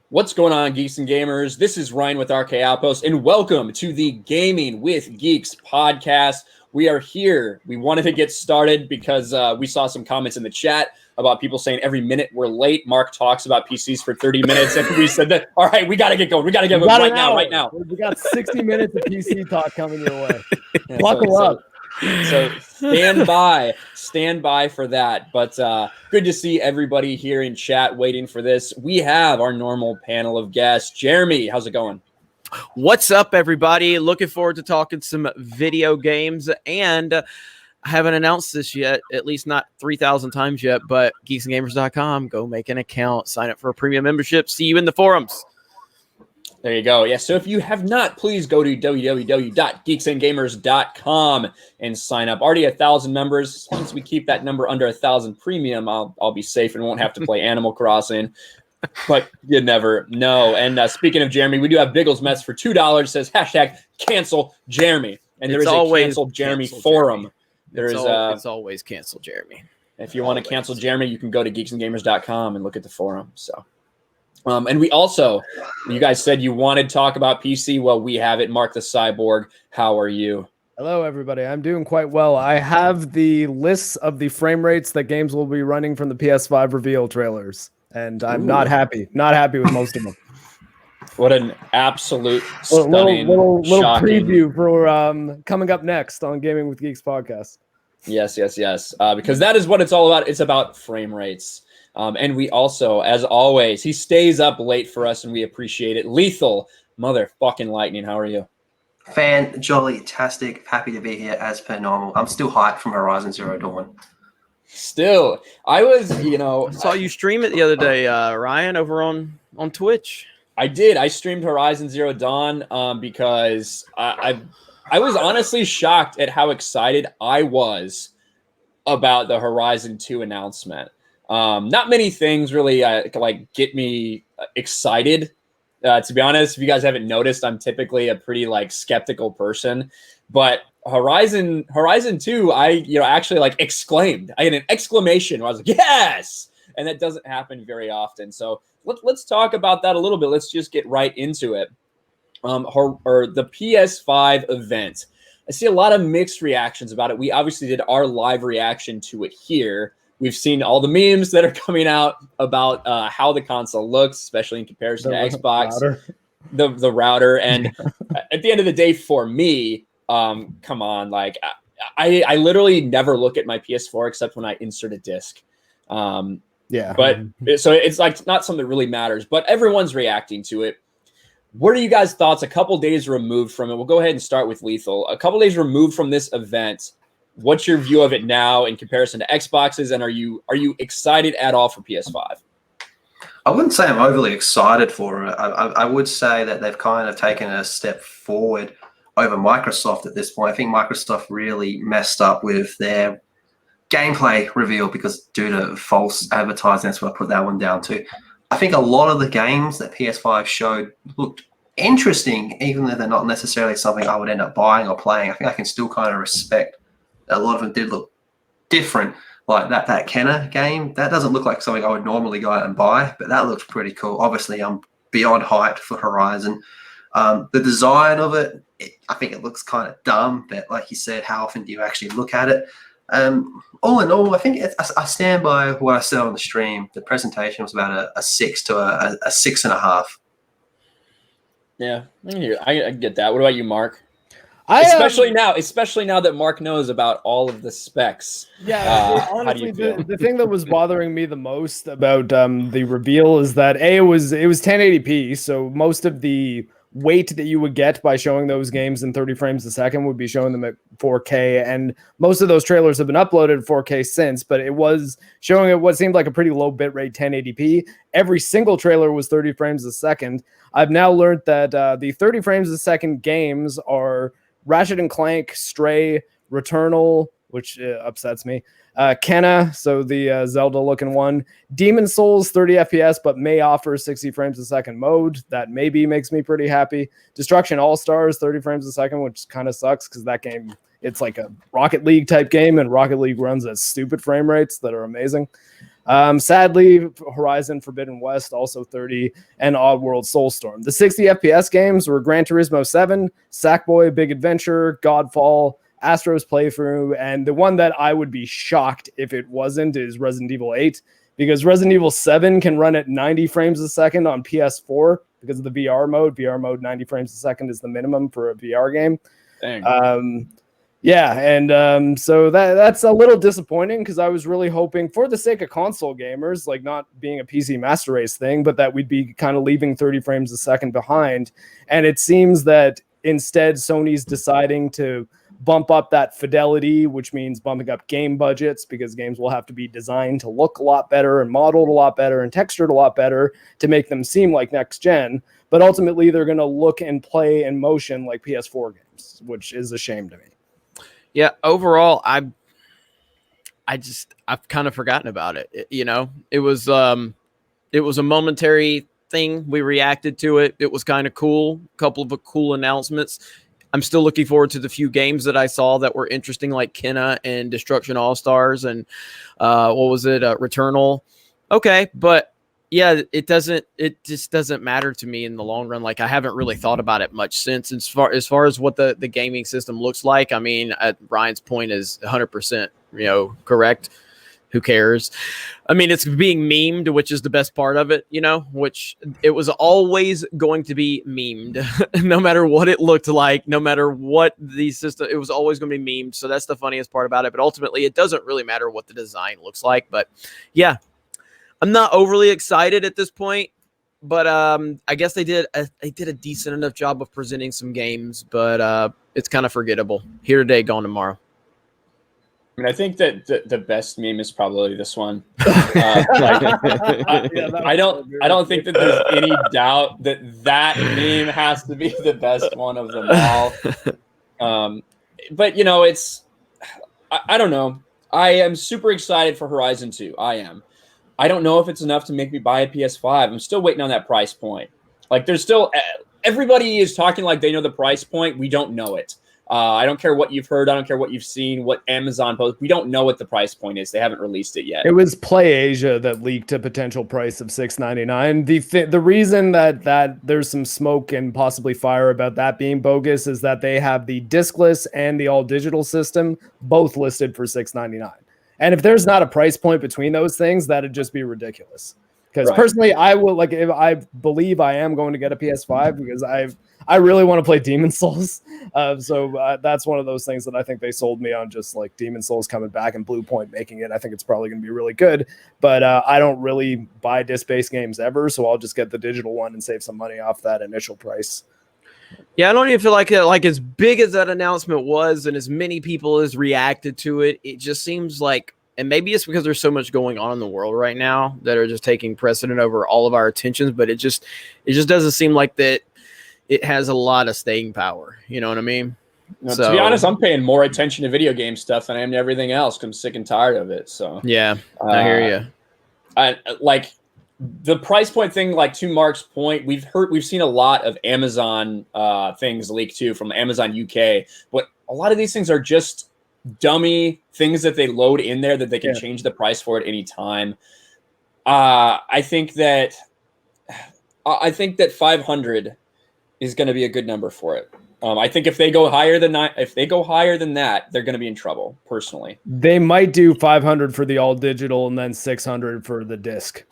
What's going on, Geeks and Gamers? This is Ryan with RK Outpost, and welcome to the Gaming with Geeks podcast. We are here. We wanted to get started because we saw some comments in the chat about people saying every minute we're late. Mark talks about PCs for 30 minutes, and we said that, all right, we got to get going. We got to get going right now. We got 60 minutes of PC talk coming your way. Buckle up. So stand by for that. But good to see everybody here in chat waiting for this. We have our normal panel of guests. Jeremy, how's it going? What's up, everybody? Looking forward to talking some video games, and I haven't announced this yet, at least not 3,000 times yet, but geeksandgamers.com, go make an account, sign up for a premium membership. See you in the forums. There you go. Yeah, so if you have not, please go to www.geeksandgamers.com and sign up. Already 1,000 members. Once we keep that number under 1,000 premium, I'll be safe and won't have to play Animal Crossing. But you never know. And speaking of Jeremy, we do have Biggles Mets for $2. It says hashtag cancel Jeremy. And there is a cancel Jeremy forum. It's always cancel Jeremy. If you want to cancel Jeremy, you can go to geeksandgamers.com and look at the forum. So. And we also, you guys said you wanted to talk about PC. Well, we have it. Mark the Cyborg, how are you? Hello, everybody. I'm doing quite well. I have the lists of the frame rates that games will be running from the PS5 reveal trailers, and I'm not happy. Not happy with most of them. What an absolute stunning, little shocking preview for coming up next on Gaming with Geeks podcast. Yes. Because that is what it's all about. It's about frame rates. And we also, as always, he stays up late for us, and we appreciate it. Lethal motherfucking lightning. How are you? Jolly-tastic. Happy to be here as per normal. I'm still hyped from Horizon Zero Dawn. Still, I was, saw you stream it the other day, Ryan, over on Twitch. I did. I streamed Horizon Zero Dawn because I was honestly shocked at how excited I was about the Horizon 2 announcement. Not many things really get me excited. To be honest, if you guys haven't noticed, I'm typically a pretty skeptical person. But Horizon 2, I actually exclaimed. I had an exclamation where I was like, yes! And that doesn't happen very often. So let's talk about that a little bit. Let's just get right into it. The PS5 event. I see a lot of mixed reactions about it. We obviously did our live reaction to it here. We've seen all the memes that are coming out about how the console looks, especially in comparison to Xbox, the router. And at the end of the day, for me, come on, I literally never look at my PS4 except when I insert a disc. But so it's not something that really matters, but everyone's reacting to it. What are you guys' thoughts a couple days removed from it? We'll go ahead and start with Lethal. A couple days removed from this event, what's your view of it now in comparison to Xboxes, and are you excited at all for PS5? I wouldn't say I'm overly excited for it. I would say that they've kind of taken a step forward over Microsoft at this point. I think Microsoft really messed up with their gameplay reveal because due to false advertising, that's what I put that one down to. I think a lot of the games that PS5 showed looked interesting, even though they're not necessarily something I would end up buying or playing. I think I can still kind of respect a lot of them did look different, like that Kenner game. That doesn't look like something I would normally go out and buy, but that looks pretty cool. Obviously, I'm beyond hyped for Horizon. The design of it, I think it looks kind of dumb, but like you said, how often do you actually look at it? All in all, I think I stand by what I said on the stream. The presentation was about a 6 to a 6.5. Yeah, I get that. What about you, Mark? Especially now that Mark knows about all of the specs. Yeah, honestly, the thing that was bothering me the most about the reveal is that it was 1080p, so most of the weight that you would get by showing those games in 30 frames a second would be showing them at 4K, and most of those trailers have been uploaded 4K since, but it was showing at what seemed like a pretty low bitrate 1080p. Every single trailer was 30 frames a second. I've now learned that the 30 frames a second games are Ratchet and Clank, Stray, Returnal, which upsets me, Kenna, so the Zelda-looking one, Demon Souls, 30 FPS, but may offer 60 frames a second mode. That maybe makes me pretty happy. Destruction All-Stars, 30 frames a second, which kind of sucks because that game, it's like a Rocket League type game, and Rocket League runs at stupid frame rates that are amazing. Sadly, Horizon Forbidden West also 30, and Oddworld Soulstorm. The 60 FPS games were Gran Turismo 7, Sackboy: Big Adventure, Godfall, Astro's Playthrough, and the one that I would be shocked if it wasn't is Resident Evil 8, because Resident Evil 7 can run at 90 frames a second on PS4 because of the VR mode. VR mode 90 frames a second is the minimum for a VR game. Dang. Yeah, and so that's a little disappointing because I was really hoping, for the sake of console gamers, like not being a PC Master Race thing, but that we'd be kind of leaving 30 frames a second behind. And it seems that instead Sony's deciding to bump up that fidelity, which means bumping up game budgets, because games will have to be designed to look a lot better and modeled a lot better and textured a lot better to make them seem like next gen. But ultimately, they're going to look and play in motion like PS4 games, which is a shame to me. Yeah, overall, I've kind of forgotten about it. It was a momentary thing. We reacted to it. It was kind of cool. A couple of cool announcements. I'm still looking forward to the few games that I saw that were interesting, like Kenna and Destruction All Stars, and what was it, Returnal? Okay, but yeah, it just doesn't matter to me in the long run. Like, I haven't really thought about it much since. As far as what the gaming system looks like, I mean, Ryan's point is 100%, correct. Who cares? I mean, it's being memed, which is the best part of it, which it was always going to be memed, no matter what it looked like, no matter what the system, it was always going to be memed. So that's the funniest part about it. But ultimately, it doesn't really matter what the design looks like. But yeah, I'm not overly excited at this point, but I guess they did a decent enough job of presenting some games, but it's kind of forgettable. Here today, gone tomorrow. I mean, I think that the best meme is probably this one. I don't think that there's any doubt that meme has to be the best one of them all. But it's I don't know. I am super excited for Horizon 2. I am. I don't know if it's enough to make me buy a PS5. I'm still waiting on that price point. Like, there's still everybody is talking like they know the price point. We don't know it. I don't care what you've heard. I don't care what you've seen, what Amazon posts. We don't know what the price point is. They haven't released it yet. It was PlayAsia that leaked a potential price of $699. The reason that there's some smoke and possibly fire about that being bogus is that they have the discless and the all digital system both listed for $699. And if there's not a price point between those things, that'd just be ridiculous. Because personally, I will, like, if I believe I am going to get a PS5 because I really want to play Demon Souls. So that's one of those things that I think they sold me on, just like Demon Souls coming back and Blue Point making it. I think it's probably going to be really good, but I don't really buy disc-based games ever, so I'll just get the digital one and save some money off that initial price. Yeah, I don't even feel like as big as that announcement was and as many people as reacted to it, it just seems like, and maybe it's because there's so much going on in the world right now that are just taking precedent over all of our attentions, but it just doesn't seem like that it has a lot of staying power. You know what I mean? So, to be honest, I'm paying more attention to video game stuff than I am to everything else because I'm sick and tired of it. So yeah, I hear you. I like the price point thing. Like, to Mark's point, we've seen a lot of Amazon things leak too from Amazon UK, but a lot of these things are just dummy things that they load in there that they can change the price for at any time. I think that 500 is going to be a good number for it. I think if they go higher than that, they're going to be in trouble. Personally, they might do 500 for the all digital and then 600 for the disc,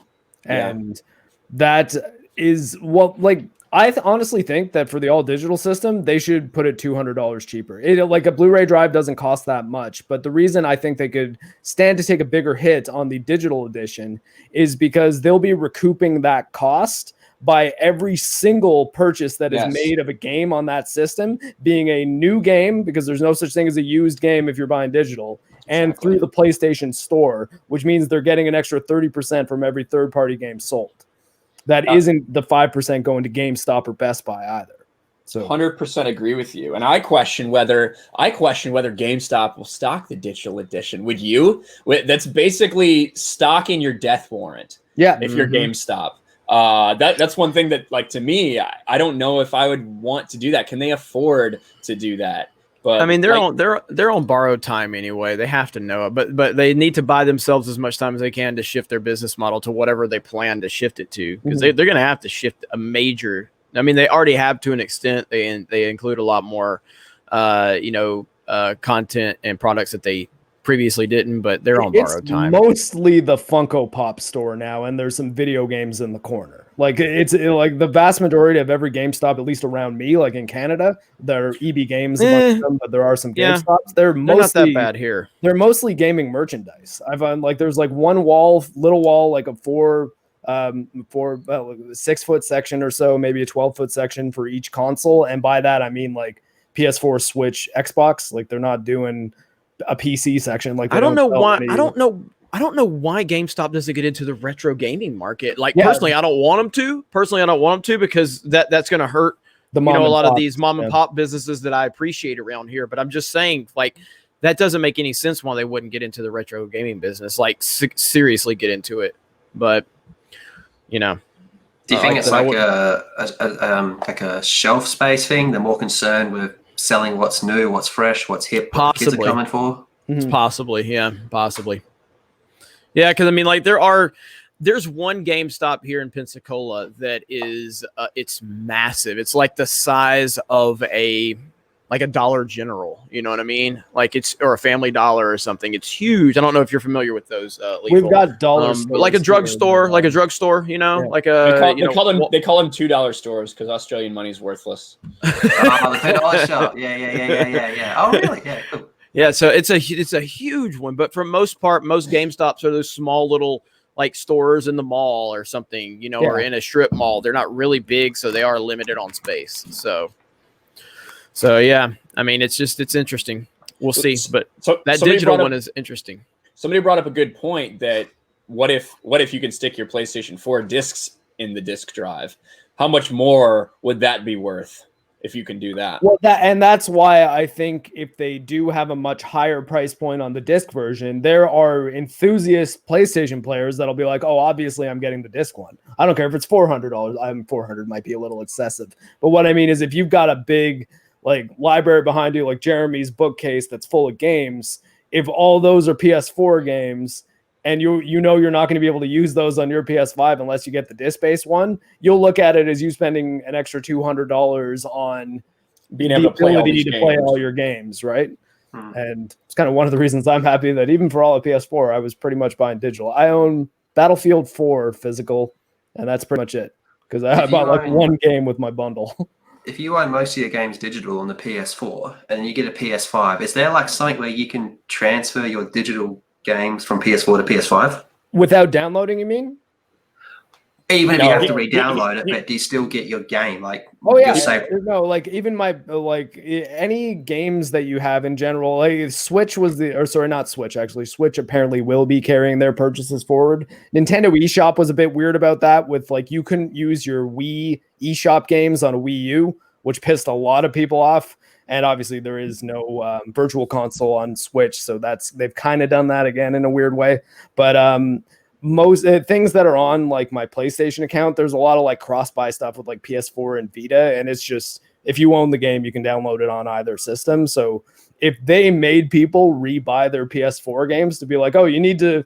and that is what, like, I honestly think that for the all digital system, they should put it $200 cheaper. Like, a Blu-ray drive doesn't cost that much, but the reason I think they could stand to take a bigger hit on the digital edition is because they'll be recouping that cost by every single purchase that is made of a game on that system being a new game, because there's no such thing as a used game if you're buying digital, and through the PlayStation Store, which means they're getting an extra 30% from every third-party game sold. That isn't the 5% going to GameStop or Best Buy either. So 100% agree with you. And I question whether GameStop will stock the digital edition. Would you? That's basically stocking your death warrant. Yeah. If you're GameStop. That's one thing that, like, to me, I don't know if I would want to do that. Can they afford to do that? But I mean, they're on borrowed time anyway. They have to know it, but they need to buy themselves as much time as they can to shift their business model to whatever they plan to shift it to, because they're going to have to shift a major. I mean, they already have to an extent. They include a lot more, content and products that they previously didn't, but they're on borrowed time. Mostly the Funko Pop store now, and there's some video games in the corner. Like like the vast majority of every GameStop, at least around me, like in Canada, there are EB Games, a bunch of them, but there are some GameStops. They're mostly not that bad here. They're mostly gaming merchandise. I've like there's like one little wall, like a 6-foot section or so, maybe a 12-foot section for each console, and by that I mean like PS4, Switch, Xbox. Like they're not doing a PC section. Like I don't know why GameStop doesn't get into the retro gaming market. Like personally, I don't want them to because that's going to hurt a lot of these mom and pop businesses that I appreciate around here. But I'm just saying, like, that doesn't make any sense why they wouldn't get into the retro gaming business. Like seriously get into it. But do you think it's like a shelf space thing? They're more concerned with selling what's new, what's fresh, what's hip, what the kids are coming for? Possibly. Yeah, because I mean, like there's one GameStop here in Pensacola that is it's massive. It's like the size of a Dollar General, you know what I mean? Like or a Family Dollar or something. It's huge. I don't know if you're familiar with those. We've got dollar stores, like a drugstore, like a drugstore. They call them $2 stores because Australian money's worthless. The $2 shop. Yeah. Oh, really? Yeah, cool. Yeah, so it's a huge one, but for most part, most GameStops are those small little like stores in the mall or something, or in a strip mall. They're not really big, so they are limited on space. So yeah, I mean, it's interesting. We'll see, but that digital one is interesting. Somebody brought up a good point that what if you can stick your PlayStation 4 discs in the disc drive? How much more would that be worth if you can do that? Well, that's why I think if they do have a much higher price point on the disc version, there are enthusiast PlayStation players that'll be like, oh, obviously I'm getting the disc one. I don't care if it's $400. $400 might be a little excessive, but what I mean is if you've got a big like library behind you, like Jeremy's bookcase that's full of games, if all those are PS4 games and you're not going to be able to use those on your PS5 unless you get the disc-based one, you'll look at it as you spending an extra $200 on being able to play all your games, right? And it's kind of one of the reasons I'm happy that even for all of PS4, I was pretty much buying digital. I own Battlefield 4 physical, and that's pretty much it because I bought like one game with my bundle. If you own most of your games digital on the PS4 and you get a PS5, is there like something where you can transfer your digital games from PS4 to PS5? Without downloading, you mean? Even if you have to re-download it, but do you still get your game? Like, like even my any games that you have in general, like Switch Switch apparently will be carrying their purchases forward. Nintendo eShop was a bit weird about that, with like you couldn't use your Wii eShop games on a Wii U, which pissed a lot of people off. And obviously there is no virtual console on Switch, so they've kind of done that again in a weird way. But most things that are on like my PlayStation account, there's a lot of like cross-buy stuff with like PS4 and Vita, and it's just if you own the game, you can download it on either system. So if they made people rebuy their PS4 games to be like, oh, you need to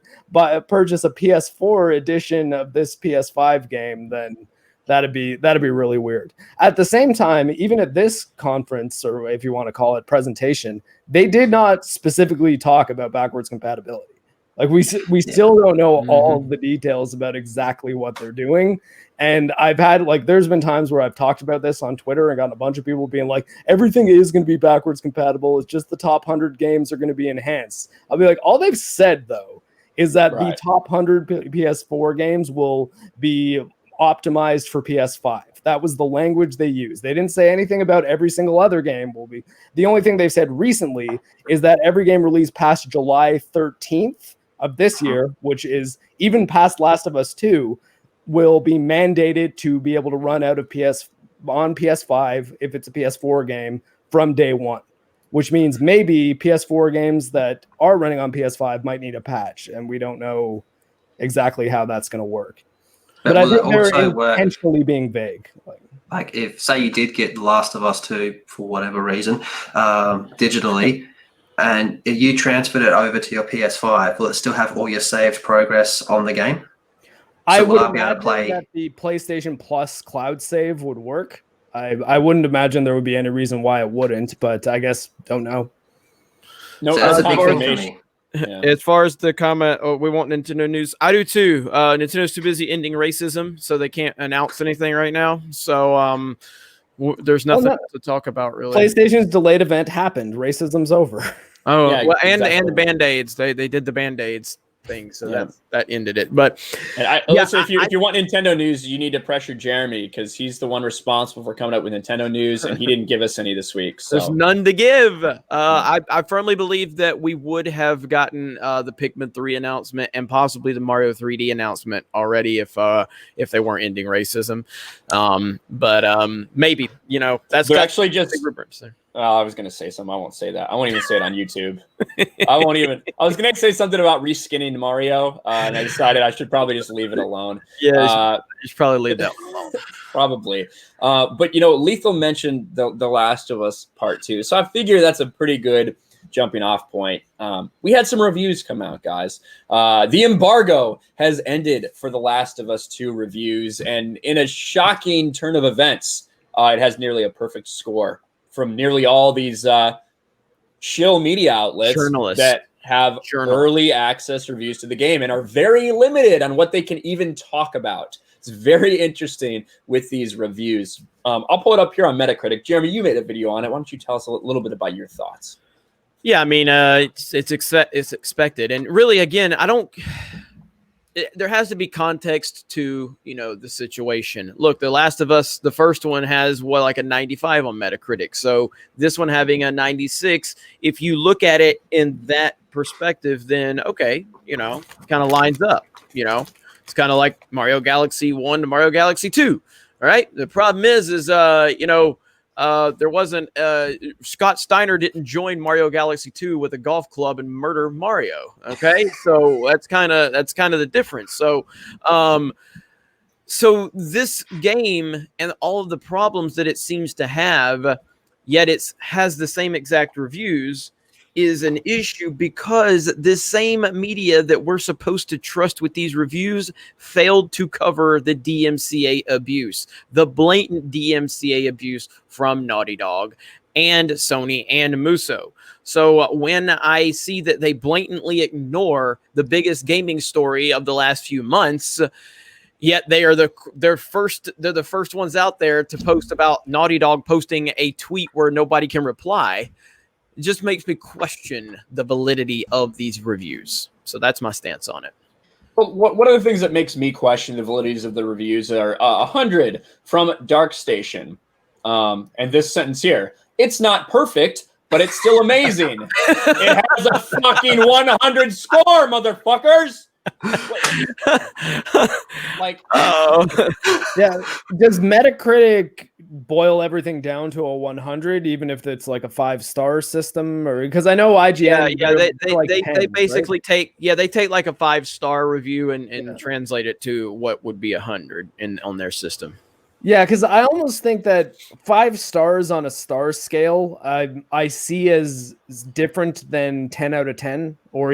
purchase a PS4 edition of this PS5 game, then that'd be really weird. At the same time, even at this conference, or if you want to call it presentation, they did not specifically talk about backwards compatibility. Like we still don't know all the details about exactly what they're doing. And I've had there's been times where I've talked about this on Twitter and gotten a bunch of people being like, everything is going to be backwards compatible. It's just the top 100 games are going to be enhanced. I'll be like, all they've said though is that the top 100 PS4 games will be optimized for PS5. That was the language they used. They didn't say anything about every single other game will be. The only thing they've said recently is that every game released past July 13th of this year, which is even past Last of Us 2, will be mandated to be able to run out of on PS5 if it's a PS4 game from day one, which means maybe PS4 games that are running on PS5 might need a patch, and we don't know exactly how that's going to work. But I think they're intentionally being vague. Like, if say you did get The Last of Us 2 for whatever reason, digitally, and if you transferred it over to your PS5, will it still have all your saved progress on the game? I would be able to imagine that the PlayStation Plus cloud save would work. I wouldn't imagine there would be any reason why it wouldn't, but I guess don't know. No, so that's a big thing for me. Yeah. As far as the comment, we want Nintendo news. I do too. Nintendo's too busy ending racism, so they can't announce anything right now. So there's nothing to talk about really. PlayStation's delayed event happened. Racism's over. Oh, yeah, well, and the Band-Aids. They did the Band-Aids thing, so that ended it. But listen, if you want Nintendo news, you need to pressure Jeremy because he's the one responsible for coming up with Nintendo news, and he didn't give us any this week. So. There's none to give. I firmly believe that we would have gotten the Pikmin 3 announcement and possibly the Mario 3D announcement already if they weren't ending racism. But maybe that's actually just. I was going to say something. I won't say that. I won't even say it on YouTube. I was going to say something about reskinning Mario, and I decided I should probably just leave it alone. Yeah, you should probably leave that alone. Probably. But, Lethal mentioned the Last of Us Part 2, so I figure that's a pretty good jumping off point. We had some reviews come out, guys. The embargo has ended for The Last of Us 2 reviews, and in a shocking turn of events, it has nearly a perfect score from nearly all these shill media outlets that have early access reviews to the game and are very limited on what they can even talk about. It's very interesting with these reviews. I'll pull it up here on Metacritic. Jeremy, you made a video on it. Why don't you tell us a little bit about your thoughts? Yeah, I mean, it's expected. And really, again, there has to be context to, the situation. Look, The Last of Us, the first one has like a 95 on Metacritic. So this one having a 96, if you look at it in that perspective, then okay, kind of lines up, It's kind of like Mario Galaxy 1 to Mario Galaxy 2. All right. The problem is there wasn't Scott Steiner didn't join Mario Galaxy 2 with a golf club and murder Mario. Okay, so that's kind of the difference. So so this game and all of the problems that it seems to have, yet it has the same exact reviews, is an issue because the same media that we're supposed to trust with these reviews failed to cover the DMCA abuse, the blatant DMCA abuse from Naughty Dog and Sony and Muso. So when I see that they blatantly ignore the biggest gaming story of the last few months, yet they are they're the first ones out there to post about Naughty Dog posting a tweet where nobody can reply, it just makes me question the validity of these reviews. So that's my stance on it. Well, one of the things that makes me question the validities of the reviews are 100 from Dark Station. And this sentence here, it's not perfect, but it's still amazing. It has a fucking 100 score, motherfuckers. Yeah. Does Metacritic boil everything down to a 100, even if it's like a 5-star system? Or because I know IGN, they basically take like a 5-star review and translate it to what would be 100 on their system. Yeah, because I almost think that 5 stars on a star scale, I see as different than 10 out of 10, or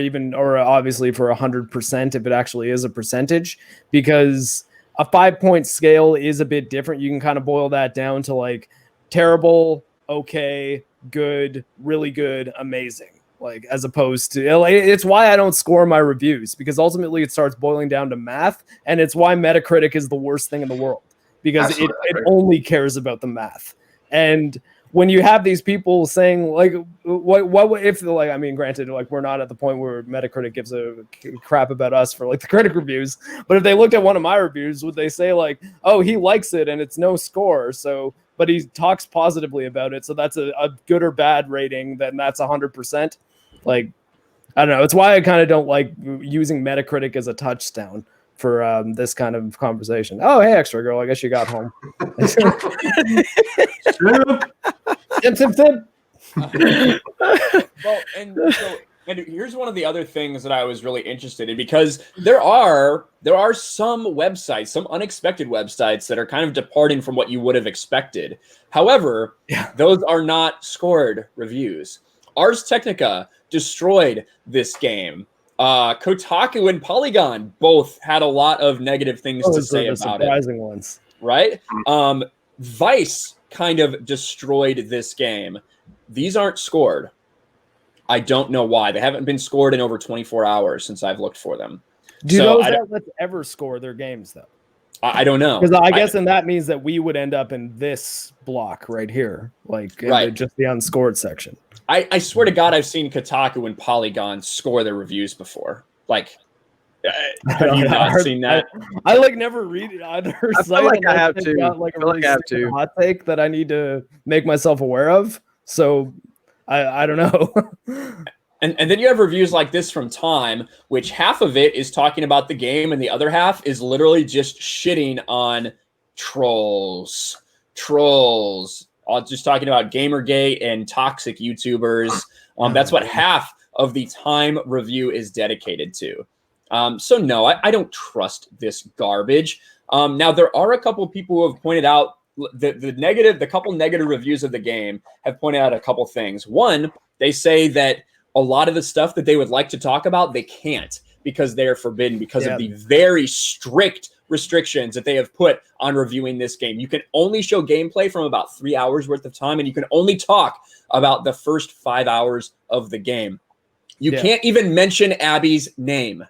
obviously for 100% if it actually is a percentage, because a 5-point scale is a bit different. You can kind of boil that down to like terrible, okay, good, really good, amazing. Like, as opposed to, it's why I don't score my reviews, because ultimately it starts boiling down to math, and it's why Metacritic is the worst thing in the world. Because it only cares about the math. And when you have these people saying, like, what if, like, I mean, granted, like, we're not at the point where Metacritic gives a crap about us for, like, the critic reviews. But if they looked at one of my reviews, would they say, like, oh, he likes it and it's no score, so, but he talks positively about it, so that's a good or bad rating, then that's 100%? Like, I don't know. It's why I kind of don't like using Metacritic as a touchstone for this kind of conversation. Oh, hey, Extra Girl, I guess you got home. Well, and so And here's one of the other things that I was really interested in, because there are some websites, some unexpected websites that are kind of departing from what you would have expected. However, those are not scored reviews. Ars Technica destroyed this game. Kotaku and Polygon both had a lot of negative things to say about it. Surprising ones, right? Vice kind of destroyed this game. These aren't scored. I don't know why. They haven't been scored in over 24 hours since I've looked for them. Do those outlets ever score their games, though? I don't know. Because I guess then that means that we would end up in this block right here, like just the unscored section. I swear to God, I've seen Kotaku and Polygon score their reviews before. Like, have you not seen that? I like never read it on her site. I like I have to. Got, like, a really hot take that I need to make myself aware of. So I don't know. And then you have reviews like this from Time, which half of it is talking about the game and the other half is literally just shitting on trolls. Just talking about Gamergate and toxic YouTubers. That's what half of the Time review is dedicated to. So no, I don't trust this garbage. Now there are a couple people who have pointed out the couple negative reviews of the game have pointed out a couple things. One, they say that a lot of the stuff that they would like to talk about, they can't because they are forbidden because of the very strict restrictions that they have put on reviewing this game. You can only show gameplay from about 3 hours worth of time, and you can only talk about the first 5 hours of the game. You can't even mention Abby's name.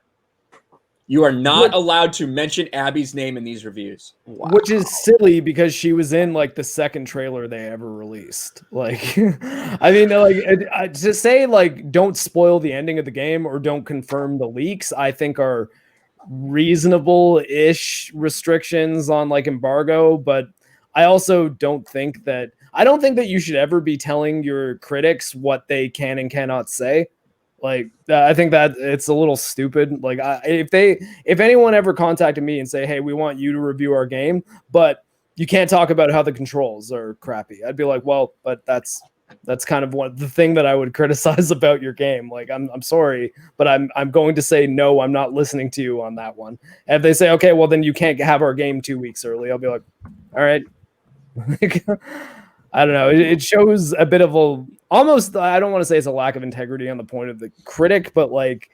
You are not allowed to mention Abby's name in these reviews. Wow. Which is silly because she was in like the second trailer they ever released. Like, I mean, like to say like don't spoil the ending of the game or don't confirm the leaks, I think are reasonable-ish restrictions on like embargo. But I also don't think that you should ever be telling your critics what they can and cannot say. Like, I think that it's a little stupid. Like, if anyone ever contacted me and say, hey, we want you to review our game, but you can't talk about how the controls are crappy, I'd be like, well, but that's kind of the thing that I would criticize about your game. Like, I'm sorry, but I'm going to say, no, I'm not listening to you on that one. And if they say, okay, well, then you can't have our game 2 weeks early, I'll be like, all right. I don't know. It shows a bit of almost, I don't want to say it's a lack of integrity on the point of the critic, but like,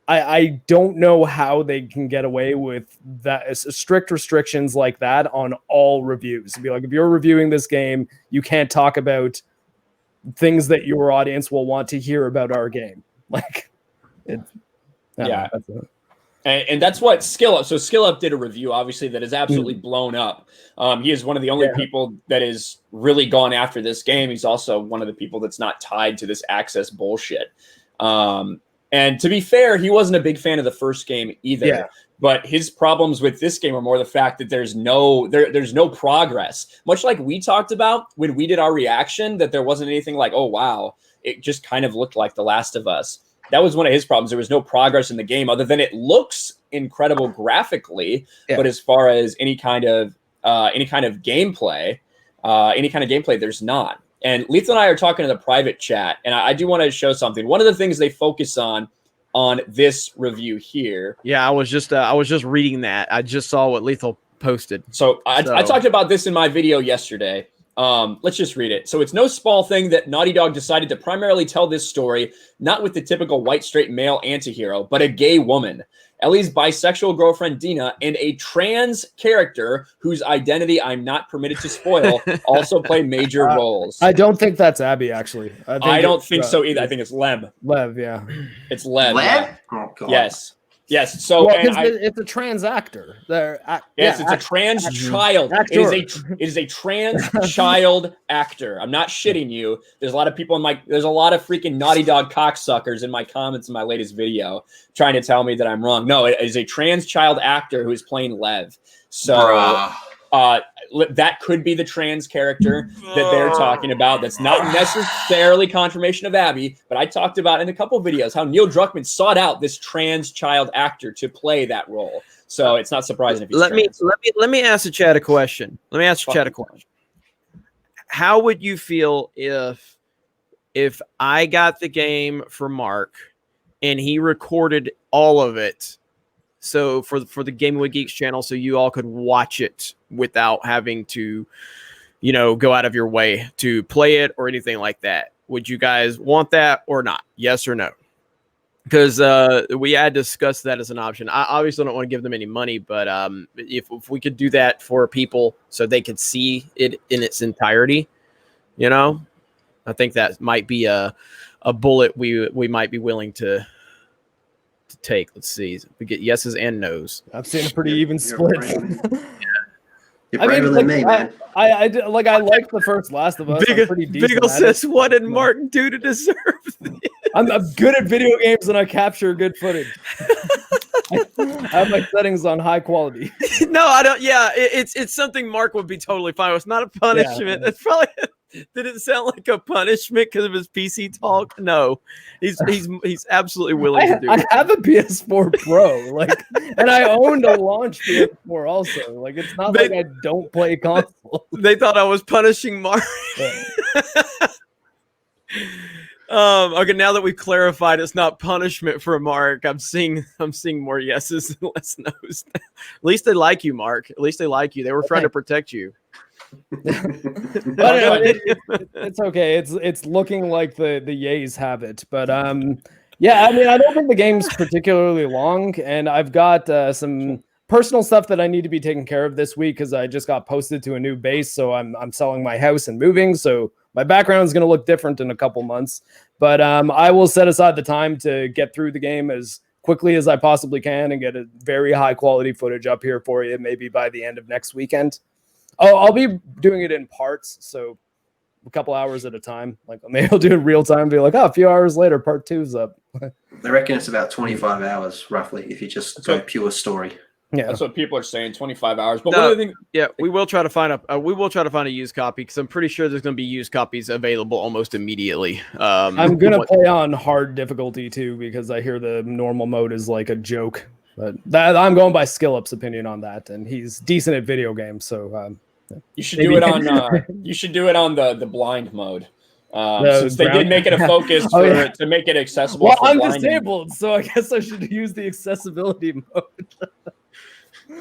I don't know how they can get away with that strict restrictions like that on all reviews. To be like, if you're reviewing this game, you can't talk about things that your audience will want to hear about our game. Like, And that's what SkillUp. So SkillUp did a review, obviously, that is absolutely blown up. He is one of the only people that is really gone after this game. He's also one of the people that's not tied to this access bullshit. And to be fair, he wasn't a big fan of the first game either. Yeah. But his problems with this game are more the fact that there's no progress. Much like we talked about when we did our reaction, that there wasn't anything like, oh, wow, it just kind of looked like The Last of Us. That was one of his problems. There was no progress in the game other than it looks incredible graphically, but as far as any kind of gameplay, there's not. And Lethal and I are talking in the private chat, and I do want to show something. One of the things they focus on this review here. Yeah, I was just reading that. I just saw what Lethal posted. So I talked about this in my video yesterday. Let's just read it. So it's no small thing that Naughty Dog decided to primarily tell this story, not with the typical white straight male antihero, but a gay woman. Ellie's bisexual girlfriend, Dina, and a trans character whose identity I'm not permitted to spoil also play major roles. I don't think that's Abby, actually. I don't think so either. I think it's Lev. Lev, yeah. It's Lev. Lev? Yeah. Oh, God. Yes. So it's a trans actor. It's a trans child. It is a trans child actor. I'm not shitting you. There's a lot of people there's a lot of freaking Naughty Dog cocksuckers in my comments in my latest video trying to tell me that I'm wrong. No, it is a trans child actor who is playing Lev. So that could be the trans character that they're talking about. That's not necessarily confirmation of Abby, but I talked about in a couple of videos how Neil Druckmann sought out this trans child actor to play that role. So it's not surprising if he's trans. Let me ask the chat a question. How would you feel if I got the game for Mark and he recorded all of it. So for the Gaming with Geeks channel, so you all could watch it without having to, go out of your way to play it or anything like that. Would you guys want that or not? Yes or no? Because we had discussed that as an option. I obviously don't want to give them any money, but if we could do that for people so they could see it in its entirety, I think that might be a bullet we might be willing to take. Let's see. We get yeses and nos. I've seen a pretty even split. You're braver than me, man. I like the first Last of Us. I'm pretty decent. Biggle says, "What did Martin do to deserve this?" I'm good at video games and I capture good footage. I have my settings on high quality. No, I don't. Yeah, it's something Mark would be totally fine with. It's not a punishment. It's probably. Did it sound like a punishment because of his PC talk? No, he's absolutely willing to do it. I have a PS4 Pro, and I owned a launch PS4 also. It's not like I don't play console. They thought I was punishing Mark. Yeah. Okay, now that we've clarified it's not punishment for Mark, I'm seeing more yeses and less nos. At least they like you, Mark. At least they like you. They were trying to protect you. But it's okay. It's looking like the yays have it. But yeah, I mean, I don't think the game's particularly long, and I've got some personal stuff that I need to be taken care of this week because I just got posted to a new base, so I'm selling my house and moving, so my background is going to look different in a couple months. But I will set aside the time to get through the game as quickly as I possibly can and get a very high quality footage up here for you, maybe by the end of next weekend. I'll be doing it in parts, so a couple hours at a time. Maybe I'll do it real time, be like, a few hours later, part 2's up. They reckon it's about 25 hours, roughly, if you just go pure story. Yeah, that's what people are saying, 25 hours. But we will try to find a used copy because I'm pretty sure there's going to be used copies available almost immediately. I'm going to play on hard difficulty too because I hear the normal mode is like a joke. But I'm going by Skillup's opinion on that, and he's decent at video games, so. You should do it on. You should do it on the blind mode, since they did make it a focus to make it accessible. Well, I'm disabled, so I guess I should use the accessibility mode.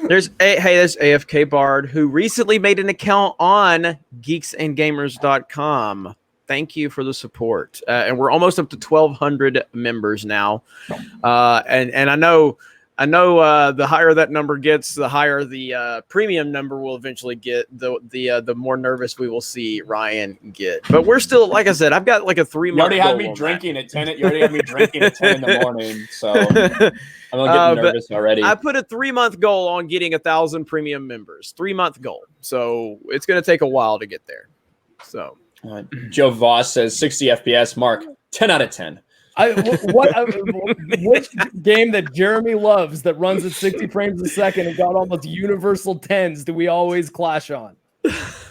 There's AFK Bard who recently made an account on geeksandgamers.com. Thank you for the support, and we're almost up to 1,200 members now, and I know. The higher that number gets, the higher the premium number will eventually get. The more nervous we will see Ryan get. But we're still, like I said, I've got like a 3 month. You already had me drinking at 10. You already had me drinking at 10 in the morning, so I'm getting nervous already. I put a 3 month goal on getting 1,000 premium members. 3 month goal. So it's going to take a while to get there. So Joe Voss says 60 FPS. Mark 10 out of 10. Which game that Jeremy loves that runs at 60 frames a second and got almost universal 10s do we always clash on? It's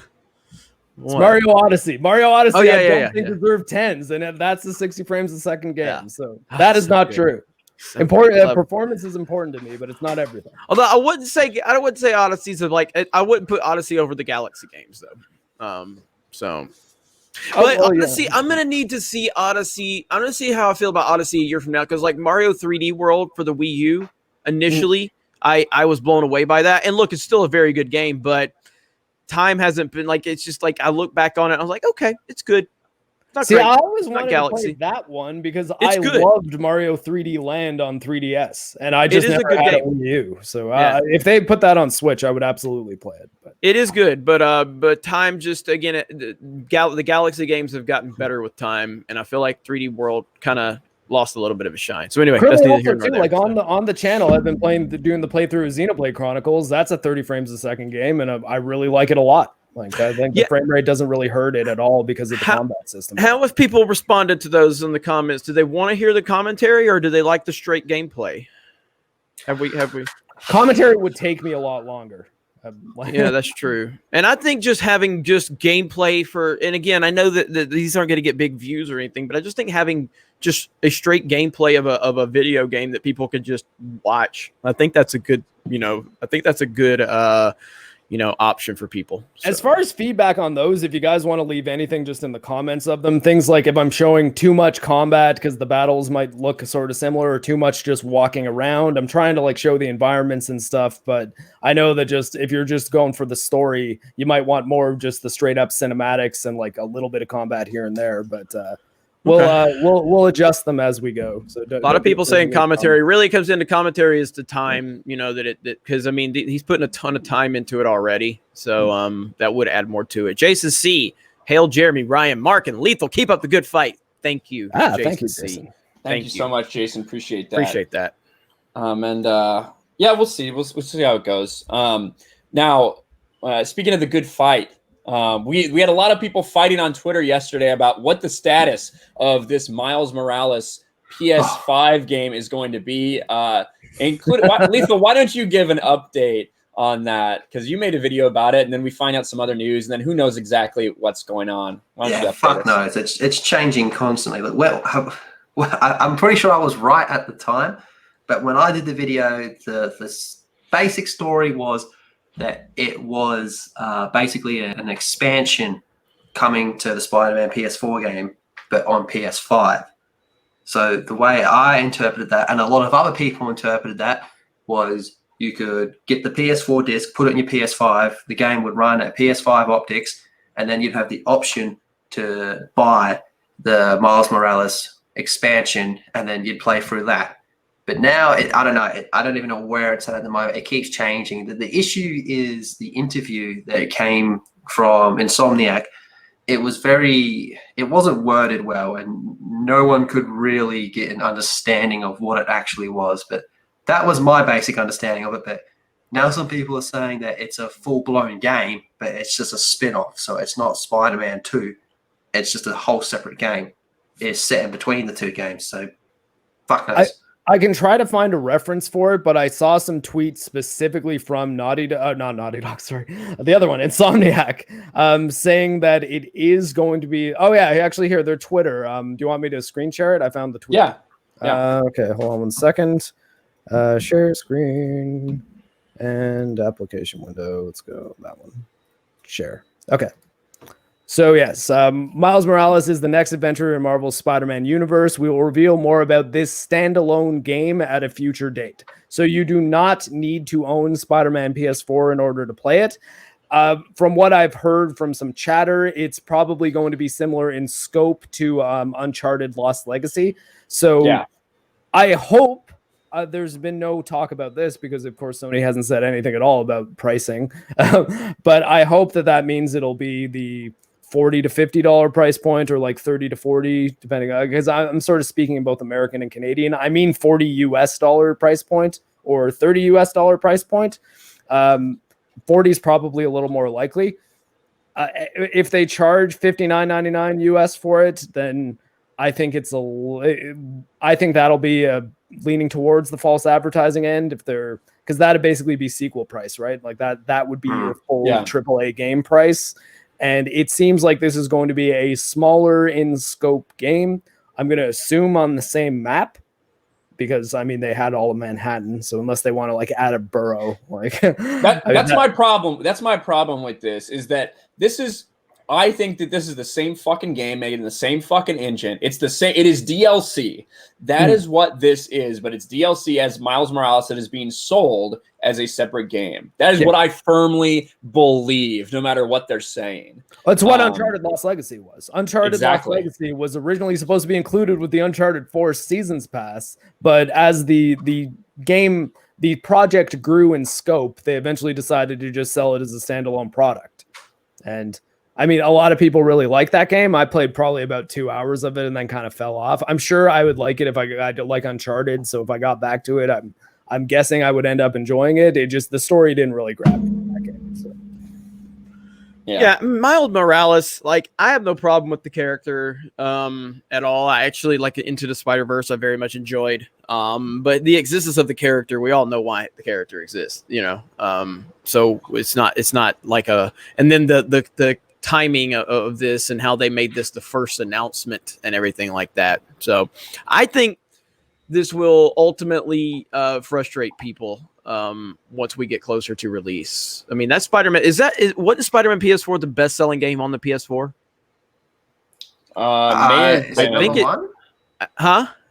Mario Odyssey. Mario Odyssey, I don't think deserve 10s, and that's the 60 frames a second game. Yeah. So that is not true. So important performance is important to me, but it's not everything. Although I wouldn't say Odyssey's I wouldn't put Odyssey over the Galaxy games though. Honestly, I'm gonna need to see Odyssey. I'm gonna see how I feel about Odyssey a year from now because Mario 3D World for the Wii U initially, I was blown away by that. And look, it's still a very good game, but time hasn't been it's just I look back on it, I was like, okay, it's good. See, I always wanted to play that one because I loved Mario 3D Land on 3DS, and I just never had a Wii U. So if they put that on Switch, I would absolutely play it. But. It is good, but time just again, the Galaxy games have gotten better with time, and I feel like 3D World kind of lost a little bit of a shine. So anyway, that's neither here nor there. On the channel, I've been doing the playthrough of Xenoblade Chronicles. That's a 30 frames a second game, and I really like it a lot. I think the frame rate doesn't really hurt it at all because of the combat system. How have people responded to those in the comments? Do they want to hear the commentary or do they like the straight gameplay? Have we? Commentary would take me a lot longer. Yeah, that's true. And I think just having gameplay and again, I know that these aren't going to get big views or anything, but I just think having just a straight gameplay of a video game that people could just watch. I think that's a good, option for people. So. As far as feedback on those, if you guys want to leave anything just in the comments of them, things like if I'm showing too much combat because the battles might look sort of similar, or too much just walking around, I'm trying to like show the environments and stuff, but I know that just if you're just going for the story, you might want more of just the straight up cinematics and like a little bit of combat here and there, but we'll adjust them as we go. So a lot of people saying commentary really comes into commentary is the time, because I mean he's putting a ton of time into it already, so that would add more to it. Jason C, hail Jeremy, Ryan, Mark, and Lethal. Keep up the good fight. Thank you, Jason thank you, C. Jason. Thank you so much, Jason. Appreciate that. Yeah, we'll see. We'll see how it goes. Now, speaking of the good fight. We had a lot of people fighting on Twitter yesterday about what the status of this Miles Morales PS5 game is going to be. Lethal, why don't you give an update on that? Because you made a video about it, and then we find out some other news, and then who knows exactly what's going on. Fuck knows. It's changing constantly. But I'm pretty sure I was right at the time, but when I did the video, the basic story was that it was basically an expansion coming to the Spider-Man PS4 game, but on PS5. So the way I interpreted that, and a lot of other people interpreted that, was you could get the PS4 disc, put it in your PS5, the game would run at PS5 optics, and then you'd have the option to buy the Miles Morales expansion, and then you'd play through that. But now, I don't know. I don't even know where it's at the moment. It keeps changing. The issue is the interview that came from Insomniac. It wasn't worded well, and no one could really get an understanding of what it actually was. But that was my basic understanding of it. But now some people are saying that it's a full-blown game, but it's just a spin-off. So it's not Spider-Man 2. It's just a whole separate game. It's set in between the two games. So fuck knows. I can try to find a reference for it, but I saw some tweets specifically from not Naughty Dog, sorry, the other one, Insomniac, saying that it is going to be. Oh yeah, actually here their Twitter. Do you want me to screen share it? I found the tweet. Yeah. Okay, hold on one second. Share screen and application window. Let's go that one. Share. Okay. So yes, Miles Morales is the next adventure in Marvel's Spider-Man universe. We will reveal more about this standalone game at a future date. So you do not need to own Spider-Man PS4 in order to play it. From what I've heard from some chatter, it's probably going to be similar in scope to Uncharted Lost Legacy. So yeah. I hope there's been no talk about this because, of course, Sony hasn't said anything at all about pricing. But I hope that means it'll be the $40 to $50 price point, or like 30 to 40, depending on, because I'm sort of speaking in both American and Canadian. I mean $40 US price point or $30 US price point. 40 is probably a little more likely. If they charge $59.99 US for it, then I think I think that'll be leaning towards the false advertising end, because that'd basically be sequel price, right? Like that would be your full AAA game price. And it seems like this is going to be a smaller in scope game. I'm going to assume on the same map, because I mean they had all of Manhattan. So unless they want to like add a borough, like that's my problem. That's my problem with this, is that I think that this is the same fucking game made in the same fucking engine. It's the same. It is DLC. That is what this is, but it's DLC as Miles Morales that is being sold as a separate game. That is what I firmly believe, no matter what they're saying. That's what Uncharted Lost Legacy was. Uncharted Lost Legacy was originally supposed to be included with the Uncharted 4 Seasons Pass, but as the project grew in scope, they eventually decided to just sell it as a standalone product. And I mean, a lot of people really like that game. I played probably about 2 hours of it and then kind of fell off. I'm sure I would like it if I like Uncharted. So if I got back to it, I'm guessing I would end up enjoying it. It just, the story didn't really grab me in that game. So. Yeah, Miles Morales, like, I have no problem with the character at all. I actually like Into the Spider-Verse. I very much enjoyed. But the existence of the character, we all know why the character exists, you know. So it's not like a, and then the timing of this and how they made this the first announcement and everything like that. So I think this will ultimately frustrate people once we get closer to release. I mean, that Spider-Man what is Spider-Man PS4 the best-selling game on the PS4? I think one.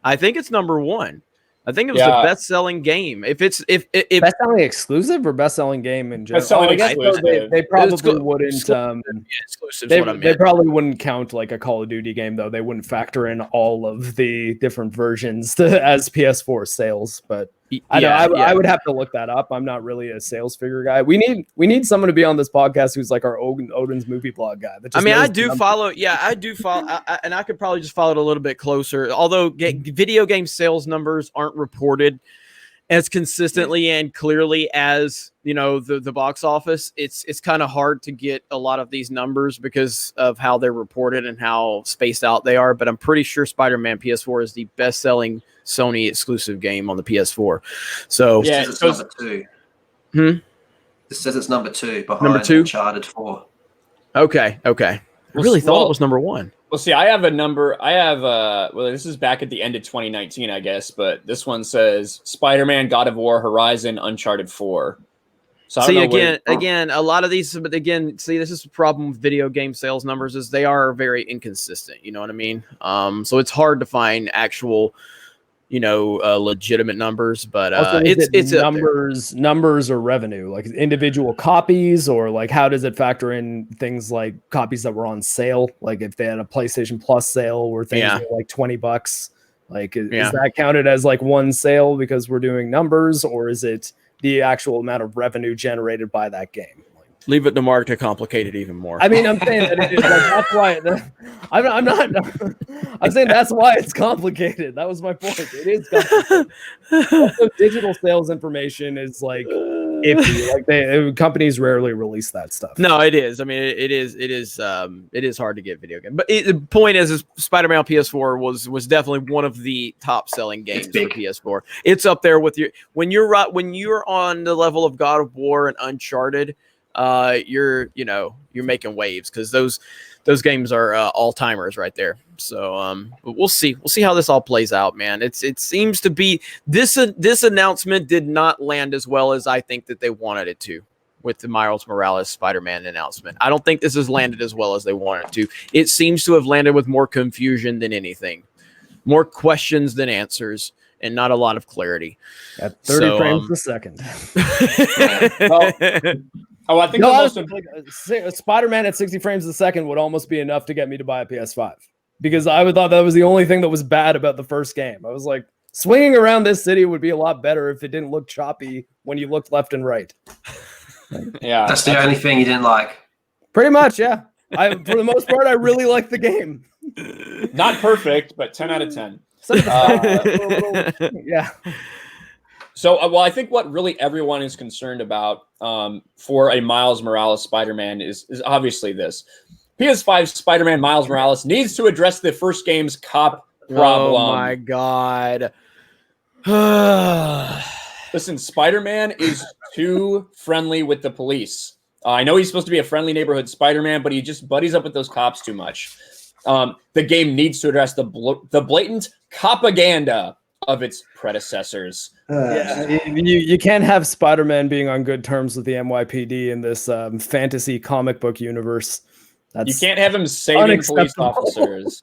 I think it's number one. I think it was the best-selling game. If best-selling exclusive or best-selling game in general, best-selling exclusive. They probably wouldn't. Exclusive. They probably wouldn't count like a Call of Duty game, though. They wouldn't factor in all of the different versions as PS4 sales. But I would have to look that up. I'm not really a sales figure guy. We need someone to be on this podcast who's like our Odin's movie blog guy. I do follow. Yeah, I do follow, and I could probably just follow it a little bit closer. Although video game sales numbers aren't reported as consistently and clearly as the box office, it's kind of hard to get a lot of these numbers because of how they're reported and how spaced out they are. But I'm pretty sure Spider-Man PS4 is the best-selling Sony exclusive game on the PS4. So yeah, it's number 2. It says it's number 2 behind Uncharted 4. Okay. I really thought it was number 1. Well, see, I have a number. This is back at the end of 2019, I guess, but this one says Spider-Man, God of War, Horizon, Uncharted 4. So again, a lot of these, but again, this is the problem with video game sales numbers is they are very inconsistent. You know what I mean? So it's hard to find actual, legitimate numbers, but it's numbers or revenue, like individual copies, or like how does it factor in things like copies that were on sale? Like if they had a PlayStation Plus sale where things were like $20, like is that counted as like one sale because we're doing numbers, or is it the actual amount of revenue generated by that game? Leave it to Mark to complicate it even more. I mean, I'm saying that it is, that's why. I'm saying that's why it's complicated. That was my point. It is complicated. Also, digital sales information is like iffy. Like companies rarely release that stuff. No, it is. I mean, it is hard to get video game. But the point is Spider-Man on PS4 was definitely one of the top selling games for PS4. It's up there with when you're on the level of God of War and Uncharted. You're making waves because those games are all timers right there. So but we'll see how this all plays out, man. It seems to be this announcement did not land as well as I think that they wanted it to with the Miles Morales Spider-Man announcement. I don't think this has landed as well as they wanted it to. It seems to have landed with more confusion than anything, more questions than answers, and not a lot of clarity. At 30 frames a second. I think Spider-Man at 60 frames a second would almost be enough to get me to buy a PS5 because I would thought that was the only thing that was bad about the first game. I was like, swinging around this city would be a lot better if it didn't look choppy when you looked left and right. Yeah, that's the only thing you didn't like. Pretty much, yeah. For the most part, I really like the game. Not perfect, but 10 out of 10. Yeah. So, I think what really everyone is concerned about for a Miles Morales Spider-Man is obviously this. PS5 Spider-Man Miles Morales needs to address the first game's cop problem. Oh, my God. Listen, Spider-Man is too friendly with the police. I know he's supposed to be a friendly neighborhood Spider-Man, but he just buddies up with those cops too much. The game needs to address the blatant propaganda of its predecessors. You can't have Spider-Man being on good terms with the NYPD in this fantasy comic book universe. You can't have him saving police officers.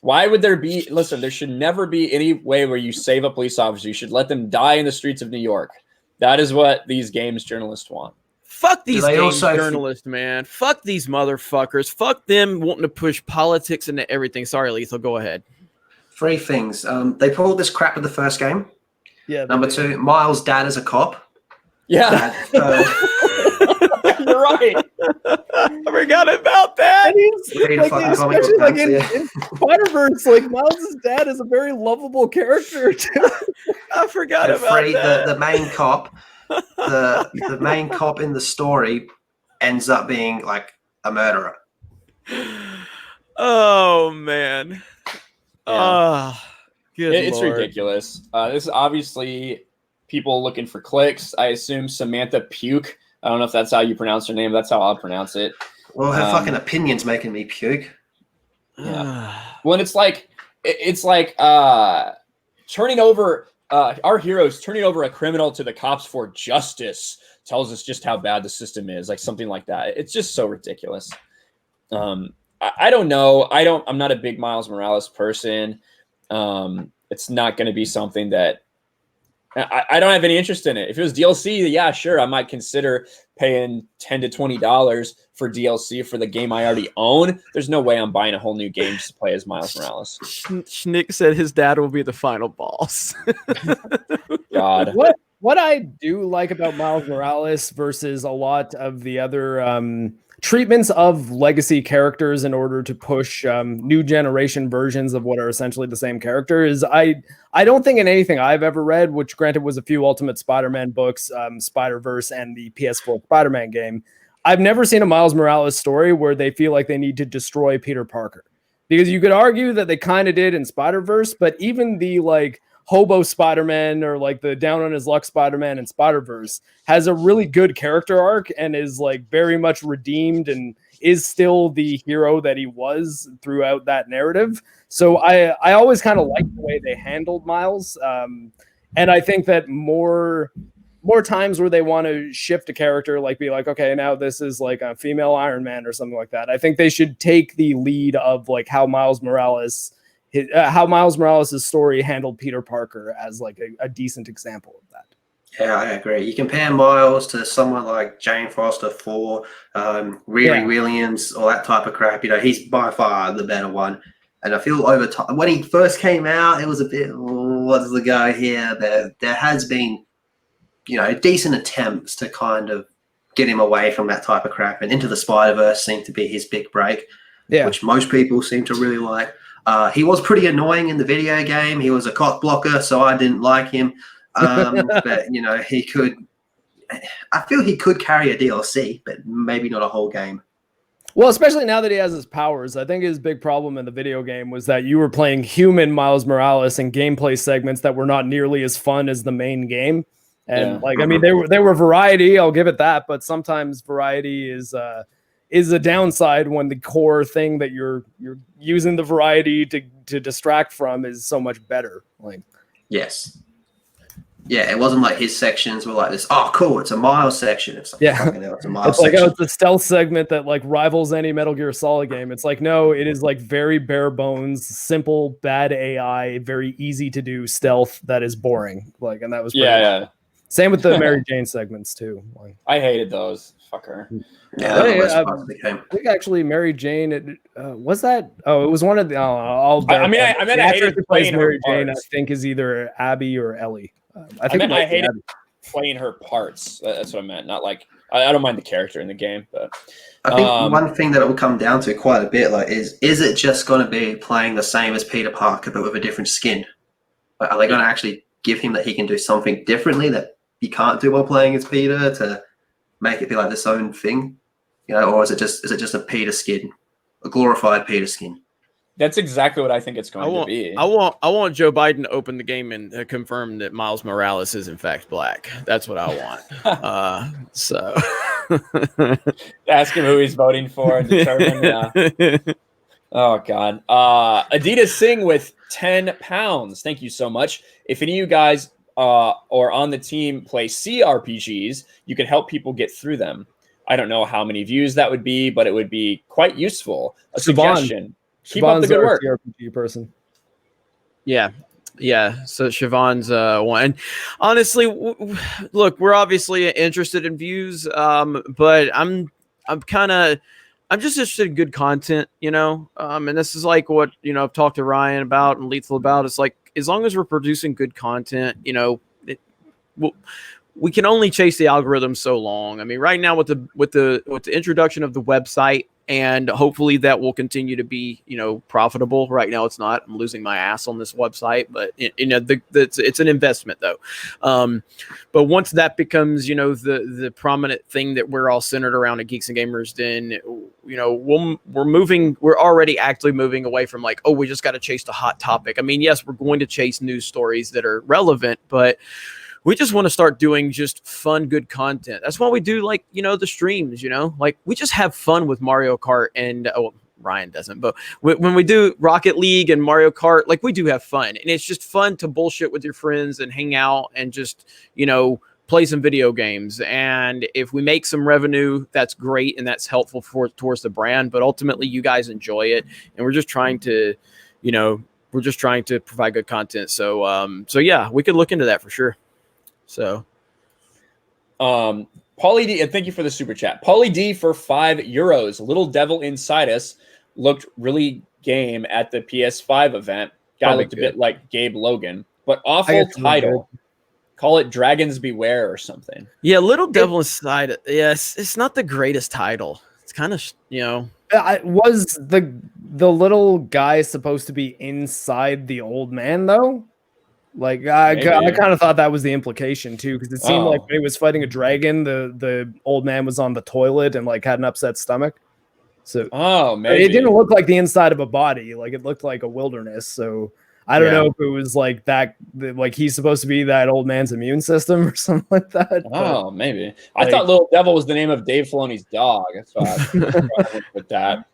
Why would there be? Listen, there should never be any way where you save a police officer. You should let them die in the streets of New York. That is what these games journalists want. Fuck these games journalists, man. Fuck these motherfuckers. Fuck them wanting to push politics into everything. Sorry, Lethal. Go ahead. 3 things. They pulled this crap with the first game. Yeah. Number 2, Miles' dad is a cop. Yeah. You're right. I forgot about that. In Spider-Verse, like Miles' dad is a very lovable character too. I forgot about that. The main cop, the main cop in the story ends up being like a murderer. Oh man. Yeah. It's ridiculous. This is obviously people looking for clicks. I assume Samantha Puke. I don't know if that's how you pronounce her name. That's how I'll pronounce it. Well, her fucking opinion's making me puke. Yeah. Well, and it's like turning over our heroes turning over a criminal to the cops for justice tells us just how bad the system is, like something like that. It's just so ridiculous. I don't know. I'm not a big Miles Morales person. It's not going to be something that I don't have any interest in it. If it was DLC, yeah, sure, I might consider paying $10 to $20 for DLC for the game I already own. There's no way I'm buying a whole new game just to play as Miles Morales. Schnick said his dad will be the final boss. God. What I do like about Miles Morales versus a lot of the other treatments of legacy characters in order to push new generation versions of what are essentially the same character is I don't think in anything I've ever read, which granted was a few Ultimate Spider-Man books, Spider-Verse, and the PS4 Spider-Man game, I've never seen a Miles Morales story where they feel like they need to destroy Peter Parker. Because you could argue that they kind of did in Spider-Verse, but even the like hobo Spider-Man or like the down on his luck Spider-Man in Spider-Verse has a really good character arc and is like very much redeemed and is still the hero that he was throughout that narrative. So I always kind of like the way they handled Miles. And I think that more times where they want to shift a character, like be like, okay, now this is like a female Iron Man or something like that. I think they should take the lead of like how Miles Morales' story handled Peter Parker as like a decent example of that. Yeah, I agree. You compare Miles to someone like Jane Foster 4, Riri Williams, all that type of crap. You know, he's by far the better one. And I feel over time, when he first came out, it was a bit, what's the go here? There has been, you know, decent attempts to kind of get him away from that type of crap. And Into the Spider-Verse seemed to be his big break, which most people seem to really like. He was pretty annoying in the video game. He was a cock blocker, so I didn't like him. But, you know, I feel he could carry a DLC, but maybe not a whole game. Well, especially now that he has his powers. I think his big problem in the video game was that you were playing human Miles Morales in gameplay segments that were not nearly as fun as the main game. And like, I mean, there were variety, I'll give it that, but sometimes variety is a downside when the core thing that you're using the variety to distract from is so much better. Like, yes. Yeah, it wasn't like his sections were like this. Oh, cool! It's a Miles section. It's like, it's a Miles section. Like, it's a stealth segment that like rivals any Metal Gear Solid game. It's like, no, it is like very bare bones, simple, bad AI, very easy to do stealth that is boring. Like, and that was same with the Mary Jane segments too. Like, I hated those. Fuck her. I think actually Mary Jane was that. Oh, it was one of the. I hated playing Mary Jane. I think is either Abby or Ellie. I hated playing her parts. That's what I meant. Not like I don't mind the character in the game, but I think one thing that it will come down to quite a bit, like, is it just going to be playing the same as Peter Parker but with a different skin? Like, are they going to actually give him that he can do something differently that he can't do while playing as Peter to make it be like this own thing, you know, or is it just a Peter skin, a glorified Peter skin? That's exactly what I think it's going to be. I want Joe Biden to open the game and confirm that Miles Morales is in fact black. That's what I want. So ask him who he's voting for and determine. Oh God. Adidas Singh with £10. Thank you so much. If any of you guys or on the team play CRPGs, you can help people get through them. I don't know how many views that would be, but it would be quite useful. A suggestion. Keep up the good work. CRPG person. Yeah. So Siobhan's one. And honestly, look, we're obviously interested in views, but I'm just interested in good content, you know. And this is like what, you know, I've talked to Ryan about and Lethal about. It's like, as long as we're producing good content, you know, we can only chase the algorithm so long. I mean, right now with the introduction of the website, and hopefully that will continue to be, you know, profitable. Right now it's not. I'm losing my ass on this website, but you know, it's an investment though. But once that becomes, you know, the prominent thing that we're all centered around at Geeks and Gamers, then, you know, we're already actively moving away from like, oh, we just got to chase the hot topic. I mean, yes, we're going to chase news stories that are relevant, but we just want to start doing just fun, good content. That's why we do, like, you know, the streams, you know, like we just have fun with Mario Kart and Ryan doesn't, but when we do Rocket League and Mario Kart, like, we do have fun, and it's just fun to bullshit with your friends and hang out and just, you know, play some video games. And if we make some revenue, that's great, and that's helpful towards the brand, but ultimately you guys enjoy it, and we're just trying to, you know, provide good content. So yeah, we could look into that for sure. So Paulie D, and thank you for the super chat. Paulie D for €5. Little Devil Inside Us looked really game at the PS5 event. Guy Probably looked a good. bit like Gabe Logan, but awful title. Call it Dragons Beware or something. Yeah, Little Devil Inside. Yes, it's not the greatest title. It's kind of, you know. Was the little guy supposed to be inside the old man though? Like I kind of thought that was the implication too, because it seemed like when he was fighting a dragon, the old man was on the toilet and like had an upset stomach. So maybe it didn't look like the inside of a body, like it looked like a wilderness. So I don't know if it was like that, like he's supposed to be that old man's immune system or something like that. Oh, maybe. I thought Little Devil was the name of Dave Filoni's dog. That's why I went with that.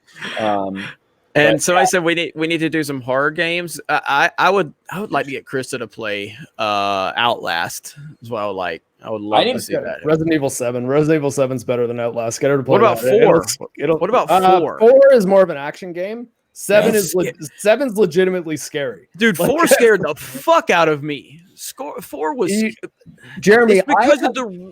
And so I said we need to do some horror games. I would like to get Krista to play Outlast as well. Like, I would love to see that. Resident Evil 7. Resident Evil 7's better than Outlast. Get her to play. What about 4? What about 4? 4 is more of an action game. 7's legitimately scary. Dude, 4 scared the fuck out of me. 4 was Jeremy.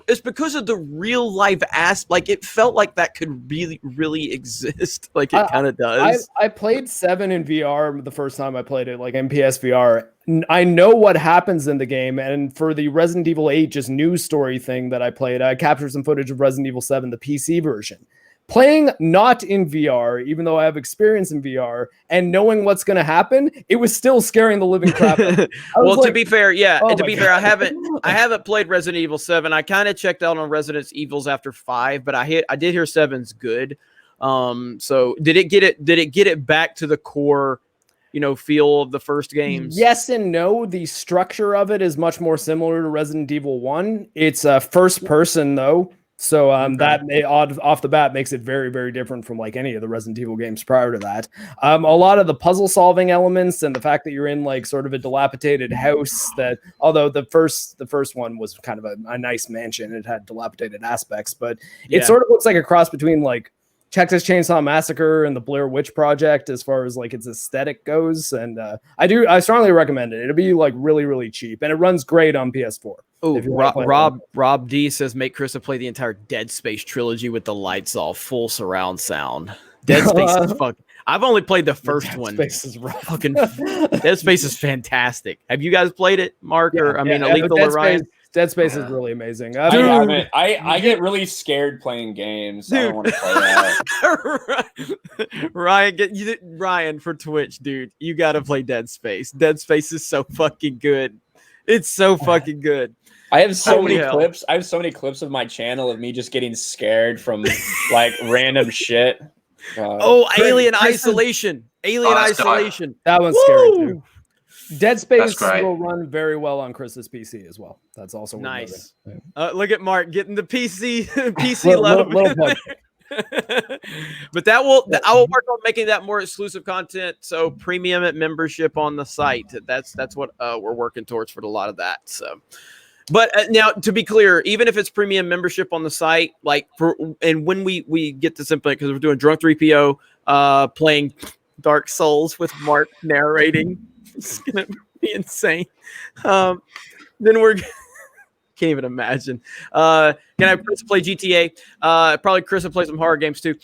It's because of the real life like it felt like that could really exist. Like it kind of does. I played 7 in VR the first time I played it, like in PSVR. I know what happens in the game, and for the Resident Evil 8 just news story thing that I played, I captured some footage of Resident Evil 7, the PC version. Playing not in VR, even though I have experience in VR, and knowing what's going to happen, it was still scaring the living crap out of me. Well, to be fair, I haven't played Resident Evil 7. I kind of checked out on Resident Evils after 5, but I did hear 7's good. So did it get it back to the core, you know, feel of the first games? Yes and no. The structure of it is much more similar to Resident Evil 1. It's first person though. So that off the bat makes it very, very different from like any of the Resident Evil games prior to that. A lot of the puzzle solving elements and the fact that you're in like sort of a dilapidated house, that although the first one was kind of a nice mansion, it had dilapidated aspects, but it sort of looks like a cross between like Texas Chainsaw Massacre and the Blair Witch Project as far as like its aesthetic goes. And I strongly recommend it. It'll be like really, really cheap, and it runs great on PS4. Oh, Rob D says make Krista play the entire Dead Space trilogy with the lights off, full surround sound. Dead Space is fucking. I've only played the first one. Space is rough. Fucking Dead Space is fantastic. Have you guys played it, Mark? Lethal or Ryan? Dead Space is really amazing. I get really scared playing games. Dude. I don't want to play that. Ryan for Twitch, dude. You got to play Dead Space. Dead Space is so fucking good. It's so fucking good. I have so many clips. I have so many clips of my channel of me just getting scared from like random shit. Alien Isolation. Isolation. That one's scary too. Dead Space will run very well on Chris's PC as well. That's also nice. Look at Mark getting the PC level. But I will work on making that more exclusive content. So premium membership on the site. That's what we're working towards for a lot of that. So, but now to be clear, even if it's premium membership on the site, like when we get this implement, because we're doing Drunk 3PO, playing Dark Souls with Mark narrating, it's gonna be insane. Then we're can't even imagine. Can I have Chris play GTA? Probably Chris will play some horror games too.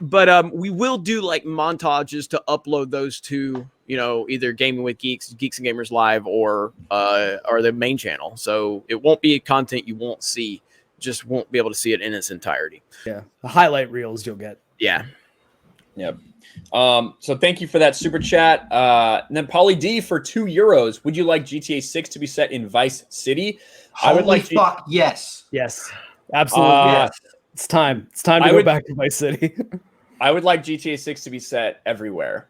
But we will do like montages to upload those to, you know, either Gaming with Geeks and Gamers Live, or the main channel. So it won't be content you won't see, just won't be able to see it in its entirety. Yeah, the highlight reels you'll get. Yeah. Yep. So thank you for that super chat. And then Paulie D for €2. Would you like GTA 6 to be set in Vice City? Yes. Yes. Absolutely. Yes. It's time. It's time to go back to Vice City. I would like GTA 6 to be set everywhere.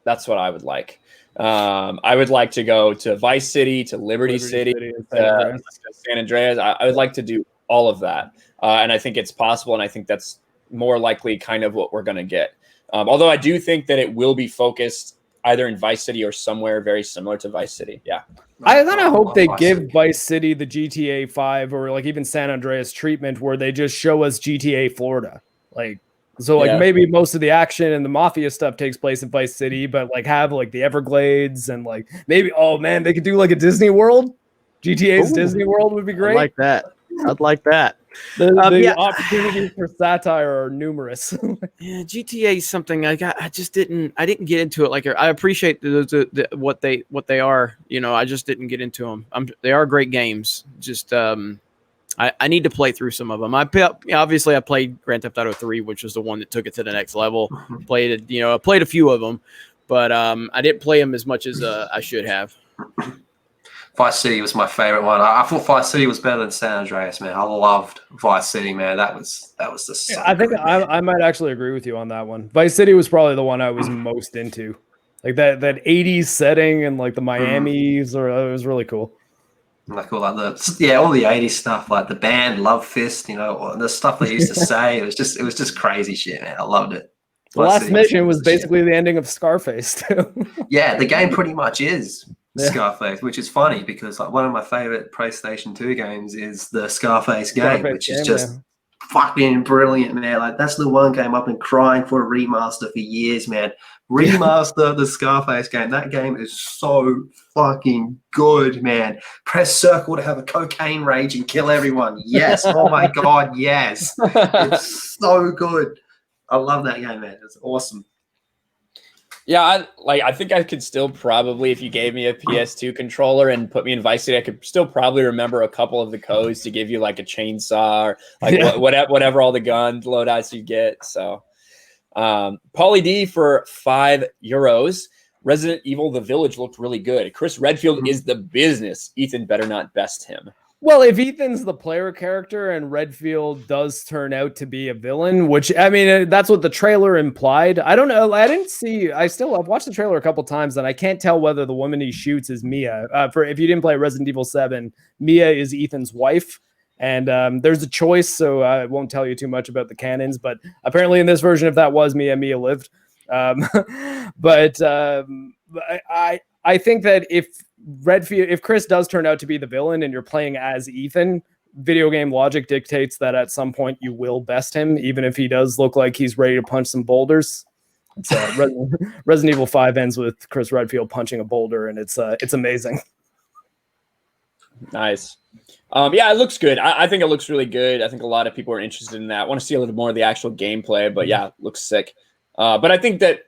That's what I would like. I would like to go to Vice City, to Liberty City, to San Andreas. I would like to do all of that. And I think it's possible, and I think that's more likely kind of what we're going to get. Although I do think that it will be focused either in Vice City or somewhere very similar to Vice City. Yeah. I kind of hope they give Vice City the GTA 5 or like even San Andreas treatment where they just show us GTA Florida. Like, so like maybe most of the action and the mafia stuff takes place in Vice City, but like have like the Everglades and like maybe, oh man, they could do like a Disney World. GTA's Disney World would be great. I like that. I'd like that. The opportunities for satire are numerous. Yeah, GTA is something I didn't get into it. Like, I appreciate what they are. You know, I just didn't get into them. They are great games. Just I need to play through some of them. Obviously I played Grand Theft Auto 3, which was the one that took it to the next level. Played a few of them, but I didn't play them as much as I should have. Vice City was my favorite one. I thought Vice City was better than San Andreas, man. I loved Vice City, man. That was just. So I think I might actually agree with you on that one. Vice City was probably the one I was most into, like that 80s setting and like the Miami's, or it was really cool. Like all all the 80s stuff, like the band Love Fist, you know, the stuff they used to say. It was just crazy shit, man. I loved it. The last mission was basically the ending of Scarface too. Yeah, the game pretty much is Scarface, which is funny because like one of my favorite PlayStation 2 games is the Scarface game, which is just fucking brilliant, man. Like that's the one game I've been crying for a remaster for years, man. Remaster the Scarface game. That game is so fucking good, man. Press circle to have a cocaine rage and kill everyone. Yes. Oh my god, yes. It's so good. I love that game, man. It's awesome. Yeah, I think I could still probably, if you gave me a PS2 controller and put me in Vice City, I could still probably remember a couple of the codes to give you like a chainsaw or like whatever all the gun loadouts you get. So, Pauly D for €5. Resident Evil: The Village looked really good. Chris Redfield is the business. Ethan better not best him. Well, if Ethan's the player character and Redfield does turn out to be a villain, which, I mean, that's what the trailer implied. I don't know. I've watched the trailer a couple times and I can't tell whether the woman he shoots is Mia. If you didn't play Resident Evil 7, Mia is Ethan's wife. And there's a choice, so I won't tell you too much about the canons. But apparently in this version, if that was Mia, Mia lived. But I think that if Chris does turn out to be the villain and you're playing as Ethan, video game logic dictates that at some point you will best him, even if he does look like he's ready to punch some boulders. Resident Evil 5 ends with Chris Redfield punching a boulder, and it's amazing. Nice. Yeah, it looks good. I think it looks really good. I think a lot of people are interested in that. I want to see a little more of the actual gameplay, but yeah, it looks sick. But I think that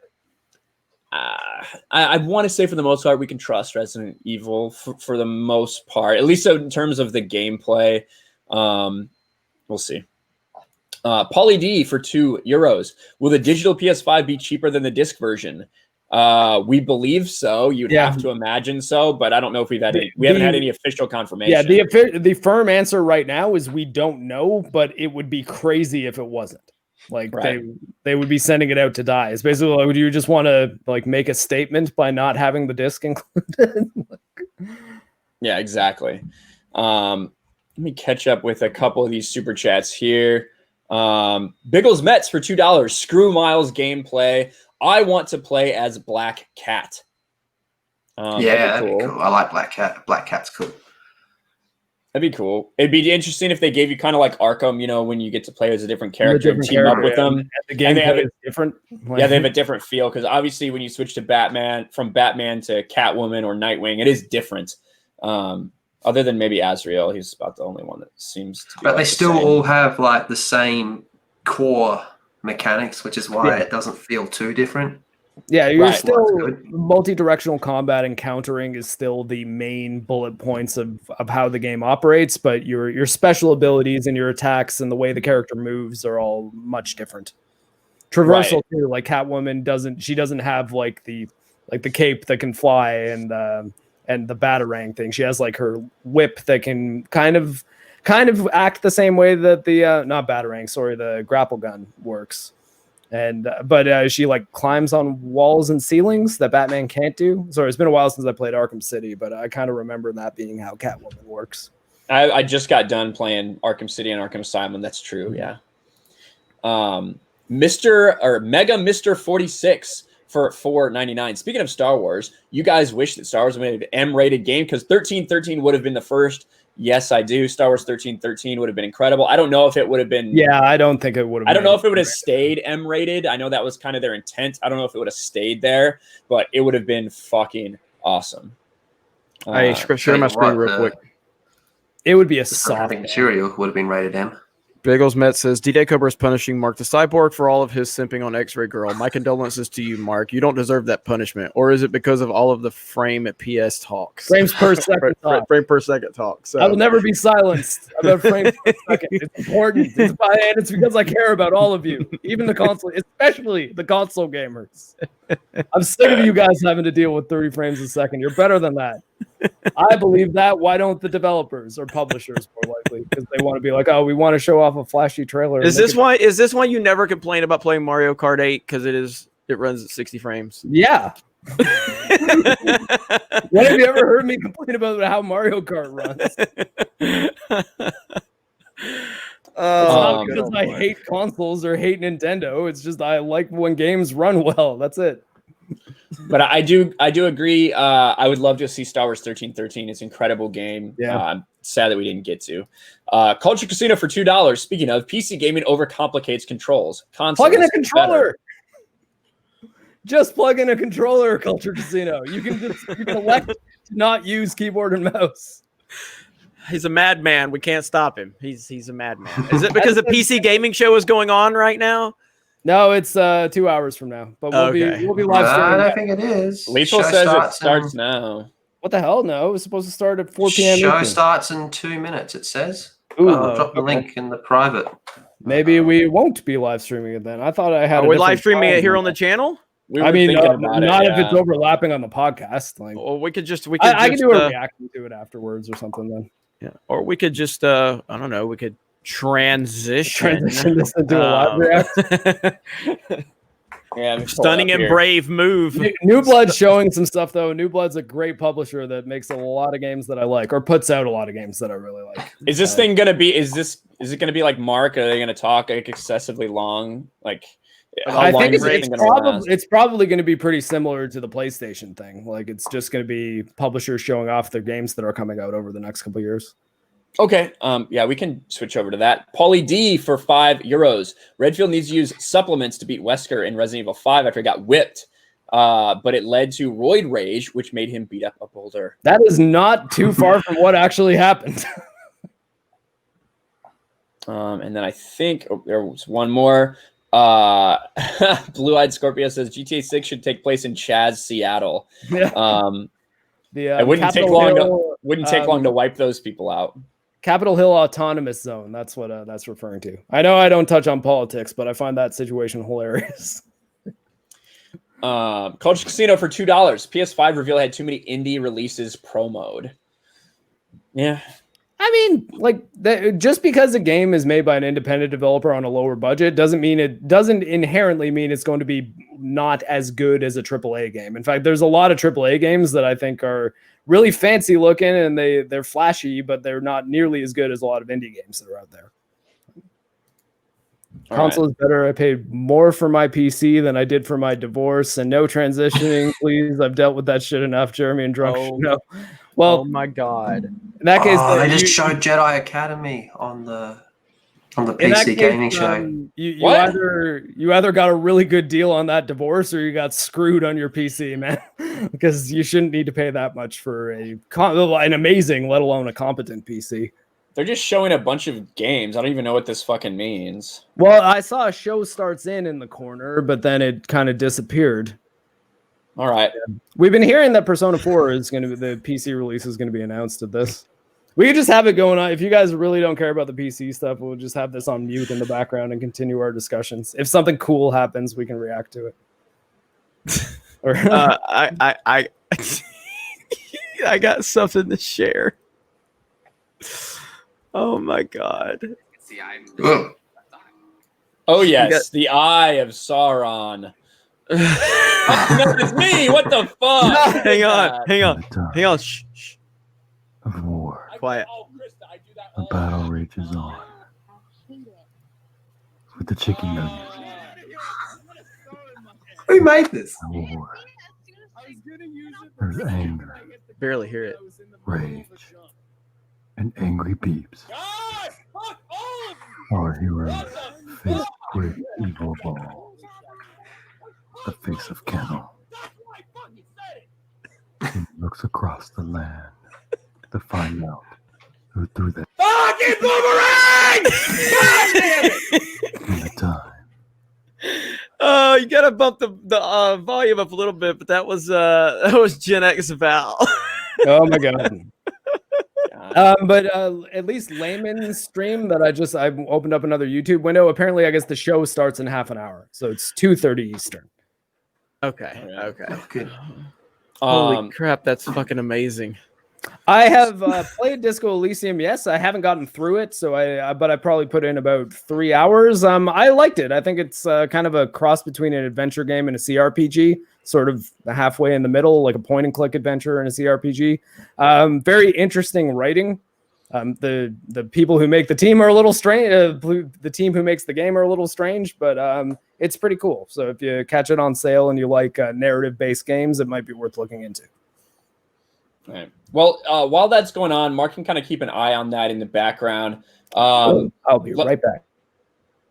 I want to say for the most part, we can trust Resident Evil for the most part, at least in terms of the gameplay. We'll see. Pauly D for €2. Will the digital PS5 be cheaper than the disc version? We believe so. You'd have to imagine so, but I don't know if we haven't had any official confirmation. Yeah, the firm answer right now is we don't know, but it would be crazy if it wasn't. Like they would be sending it out to die. It's basically like, would you just want to like make a statement by not having the disc included? Yeah, exactly. Let me catch up with a couple of these super chats here. Biggles Mets for $2. Screw Miles gameplay. I want to play as Black Cat. That'd be cool. I like Black Cat. Black Cat's cool. That'd be cool. It'd be interesting if they gave you kind of like Arkham, you know, when you get to play as a different character and team up with them. And the gameplay is different. Yeah, they have a different feel because obviously when you switch to Batman, from Batman to Catwoman or Nightwing, it is different. Other than maybe Azrael, he's about the only one that seems to be. But they still all have like the same core mechanics, which is why it doesn't feel too different. Yeah, you're still multi-directional combat and countering is still the main bullet points of how the game operates, but your special abilities and your attacks and the way the character moves are all much different. Traversal too, like Catwoman doesn't have like the cape that can fly and the batarang thing. She has like her whip that can kind of act the same way that the grapple gun works. And but she like climbs on walls and ceilings that Batman can't do. Sorry, it's been a while since I played Arkham City, but I kind of remember that being how Catwoman works. I just got done playing Arkham City and Arkham Asylum. That's true, yeah. Mr. 46 for $4.99. Speaking of Star Wars, you guys wish that Star Wars made an M-rated game because 1313 would have been the first. Yes, I do. Star Wars 1313 would have been incredible. I don't know if it would have been. Yeah, I don't think it would have. I don't know if it would have stayed M-rated. I know that was kind of their intent. I don't know if it would have stayed there, but it would have been fucking awesome. I share my screen real quick. It would be a soft material would have been rated M. Bagels Met says D-Day Cobra is punishing Mark the Cyborg for all of his simping on X-Ray Girl. My condolences to you, Mark. You don't deserve that punishment. Or is it because of all of the frame at PS talks? Frames per second talk. Frame per second talk. So I will never be silenced about frames per second. It's important. It's because I care about all of you, even the console, especially the console gamers. I'm sick of you guys having to deal with 30 frames a second. You're better than that. I believe that. Why don't the developers or publishers more likely? Because they want to be like, oh, we want to show off a flashy trailer. Is this why you never complain about playing Mario Kart 8? Because it runs at 60 frames. Yeah. When have you ever heard me complain about how Mario Kart runs? It's not because I hate consoles or hate Nintendo. It's just I like when games run well. That's it. But I do agree. I would love to see Star Wars 1313. It's an incredible game. Yeah. I'm sad that we didn't get to. Culture Casino for $2. Speaking of, PC gaming overcomplicates controls. Plug in a controller. Just plug in a controller, Culture Casino. You can elect to not use keyboard and mouse. He's a madman. We can't stop him. He's a madman. Is it because the PC gaming show is going on right now? No, it's 2 hours from now. But we'll be live streaming. I don't think it is. Lethal says it starts now. What the hell? No, it was supposed to start at 4 p.m. Show starts in 2 minutes, it says. Ooh, I'll drop the link in the private. Maybe we won't be live streaming it then. I thought I had. Are we live streaming it here on the channel? Not if it's overlapping on the podcast. Like, well, we could I can do a reaction to it afterwards or something then. Yeah, or we could just I don't know. We could transition this into a live reaction. Yeah, stunning and brave move. New Blood's showing some stuff though. New Blood's a great publisher that makes a lot of games that I like, or puts out a lot of games that I really like. Is this thing gonna be? Is it gonna be like Mark? Are they gonna talk like excessively long? Like, I think it's probably going to be pretty similar to the PlayStation thing. Like, it's just going to be publishers showing off their games that are coming out over the next couple of years. Okay. Yeah, we can switch over to that. Paulie D for €5. Redfield needs to use supplements to beat Wesker in Resident Evil 5 after he got whipped. But it led to roid rage, which made him beat up a boulder. That is not too far from what actually happened. And then I think there was one more. Blue-eyed Scorpio says GTA 6 should take place in Chaz, Seattle. Yeah. It wouldn't take long to wipe those people out. Capitol Hill Autonomous Zone. That's what that's referring to. I know I don't touch on politics, but I find that situation hilarious. Culture Casino for $2. PS5 reveal had too many indie releases promoed. Yeah. I mean, like, just because a game is made by an independent developer on a lower budget doesn't inherently mean it's going to be not as good as a AAA game. In fact, there's a lot of AAA games that I think are really fancy looking and they're flashy, but they're not nearly as good as a lot of indie games that are out there. Console is better. I paid more for my PC than I did for my divorce, and no transitioning, please. I've dealt with that shit enough, Jeremy and Drunk. No. Well, oh my god. In that case, they just showed Jedi Academy on the PC gaming show. You either got a really good deal on that divorce or you got screwed on your PC, man. Because you shouldn't need to pay that much for an amazing, let alone a competent PC. They're just showing a bunch of games. I don't even know what this fucking means. Well, I saw a show starts in the corner, but then it kind of disappeared. All right. We've been hearing that Persona 4 is going to be the PC release is going to be announced at this. We could just have it going on. If you guys really don't care about the PC stuff, we'll just have this on mute in the background and continue our discussions. If something cool happens, we can react to it. I got something to share. Oh my god. Oh yes, the Eye of Sauron. No, it's me. What the fuck? Hang on. Shh. Of war. Quiet. The battle rages on. With the chicken nuggets. Who made this? War. There's anger, Barely hear it. rage, and angry peeps. Our heroes face great evil ball. The face of Kennel. He looks across the land to find out who threw that Fucking boomerang! God damn it! in the time. Oh, you gotta bump the volume up a little bit, but that was Gen X Val. Oh my god. But at least Layman's stream that I opened up another YouTube window. Apparently, I guess the show starts in half an hour, so it's 2:30 Eastern. Okay. Good. Holy crap, that's fucking amazing. I have played Disco Elysium. Yes, I haven't gotten through it, but I probably put in about 3 hours. I liked it. I think it's kind of a cross between an adventure game and a CRPG, sort of halfway in the middle, like a point-and-click adventure and a CRPG. Very interesting writing. The people who make the team are a little strange. The team who makes the game are a little strange, but it's pretty cool. So if you catch it on sale and you like narrative-based games, it might be worth looking into. Right. Well, while that's going on, Mark can kind of keep an eye on that in the background. I'll be right back.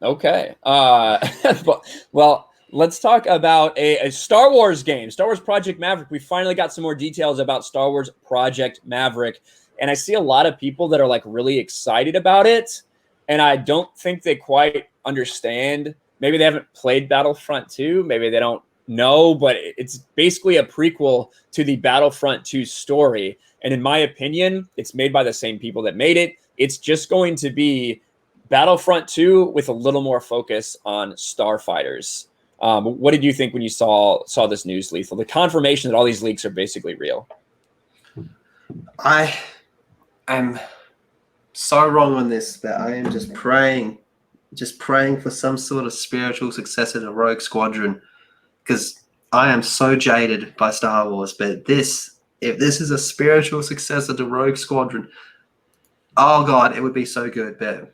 Okay. Well, let's talk about a Star Wars game, Star Wars Project Maverick. We finally got some more details about Star Wars Project Maverick, and I see a lot of people that are like really excited about it, and I don't think they quite understand. Maybe they haven't played Battlefront 2. Maybe they don't know, but it's basically a prequel to the Battlefront 2 story. And in my opinion, it's made by the same people that made it. It's just going to be Battlefront 2 with a little more focus on starfighters. What did you think when you saw this news, Lethal? The confirmation that all these leaks are basically real. I am so wrong on this, but I am just praying for some sort of spiritual successor to Rogue Squadron, because I am so jaded by Star Wars. But if this is a spiritual successor to Rogue Squadron, oh god, it would be so good. But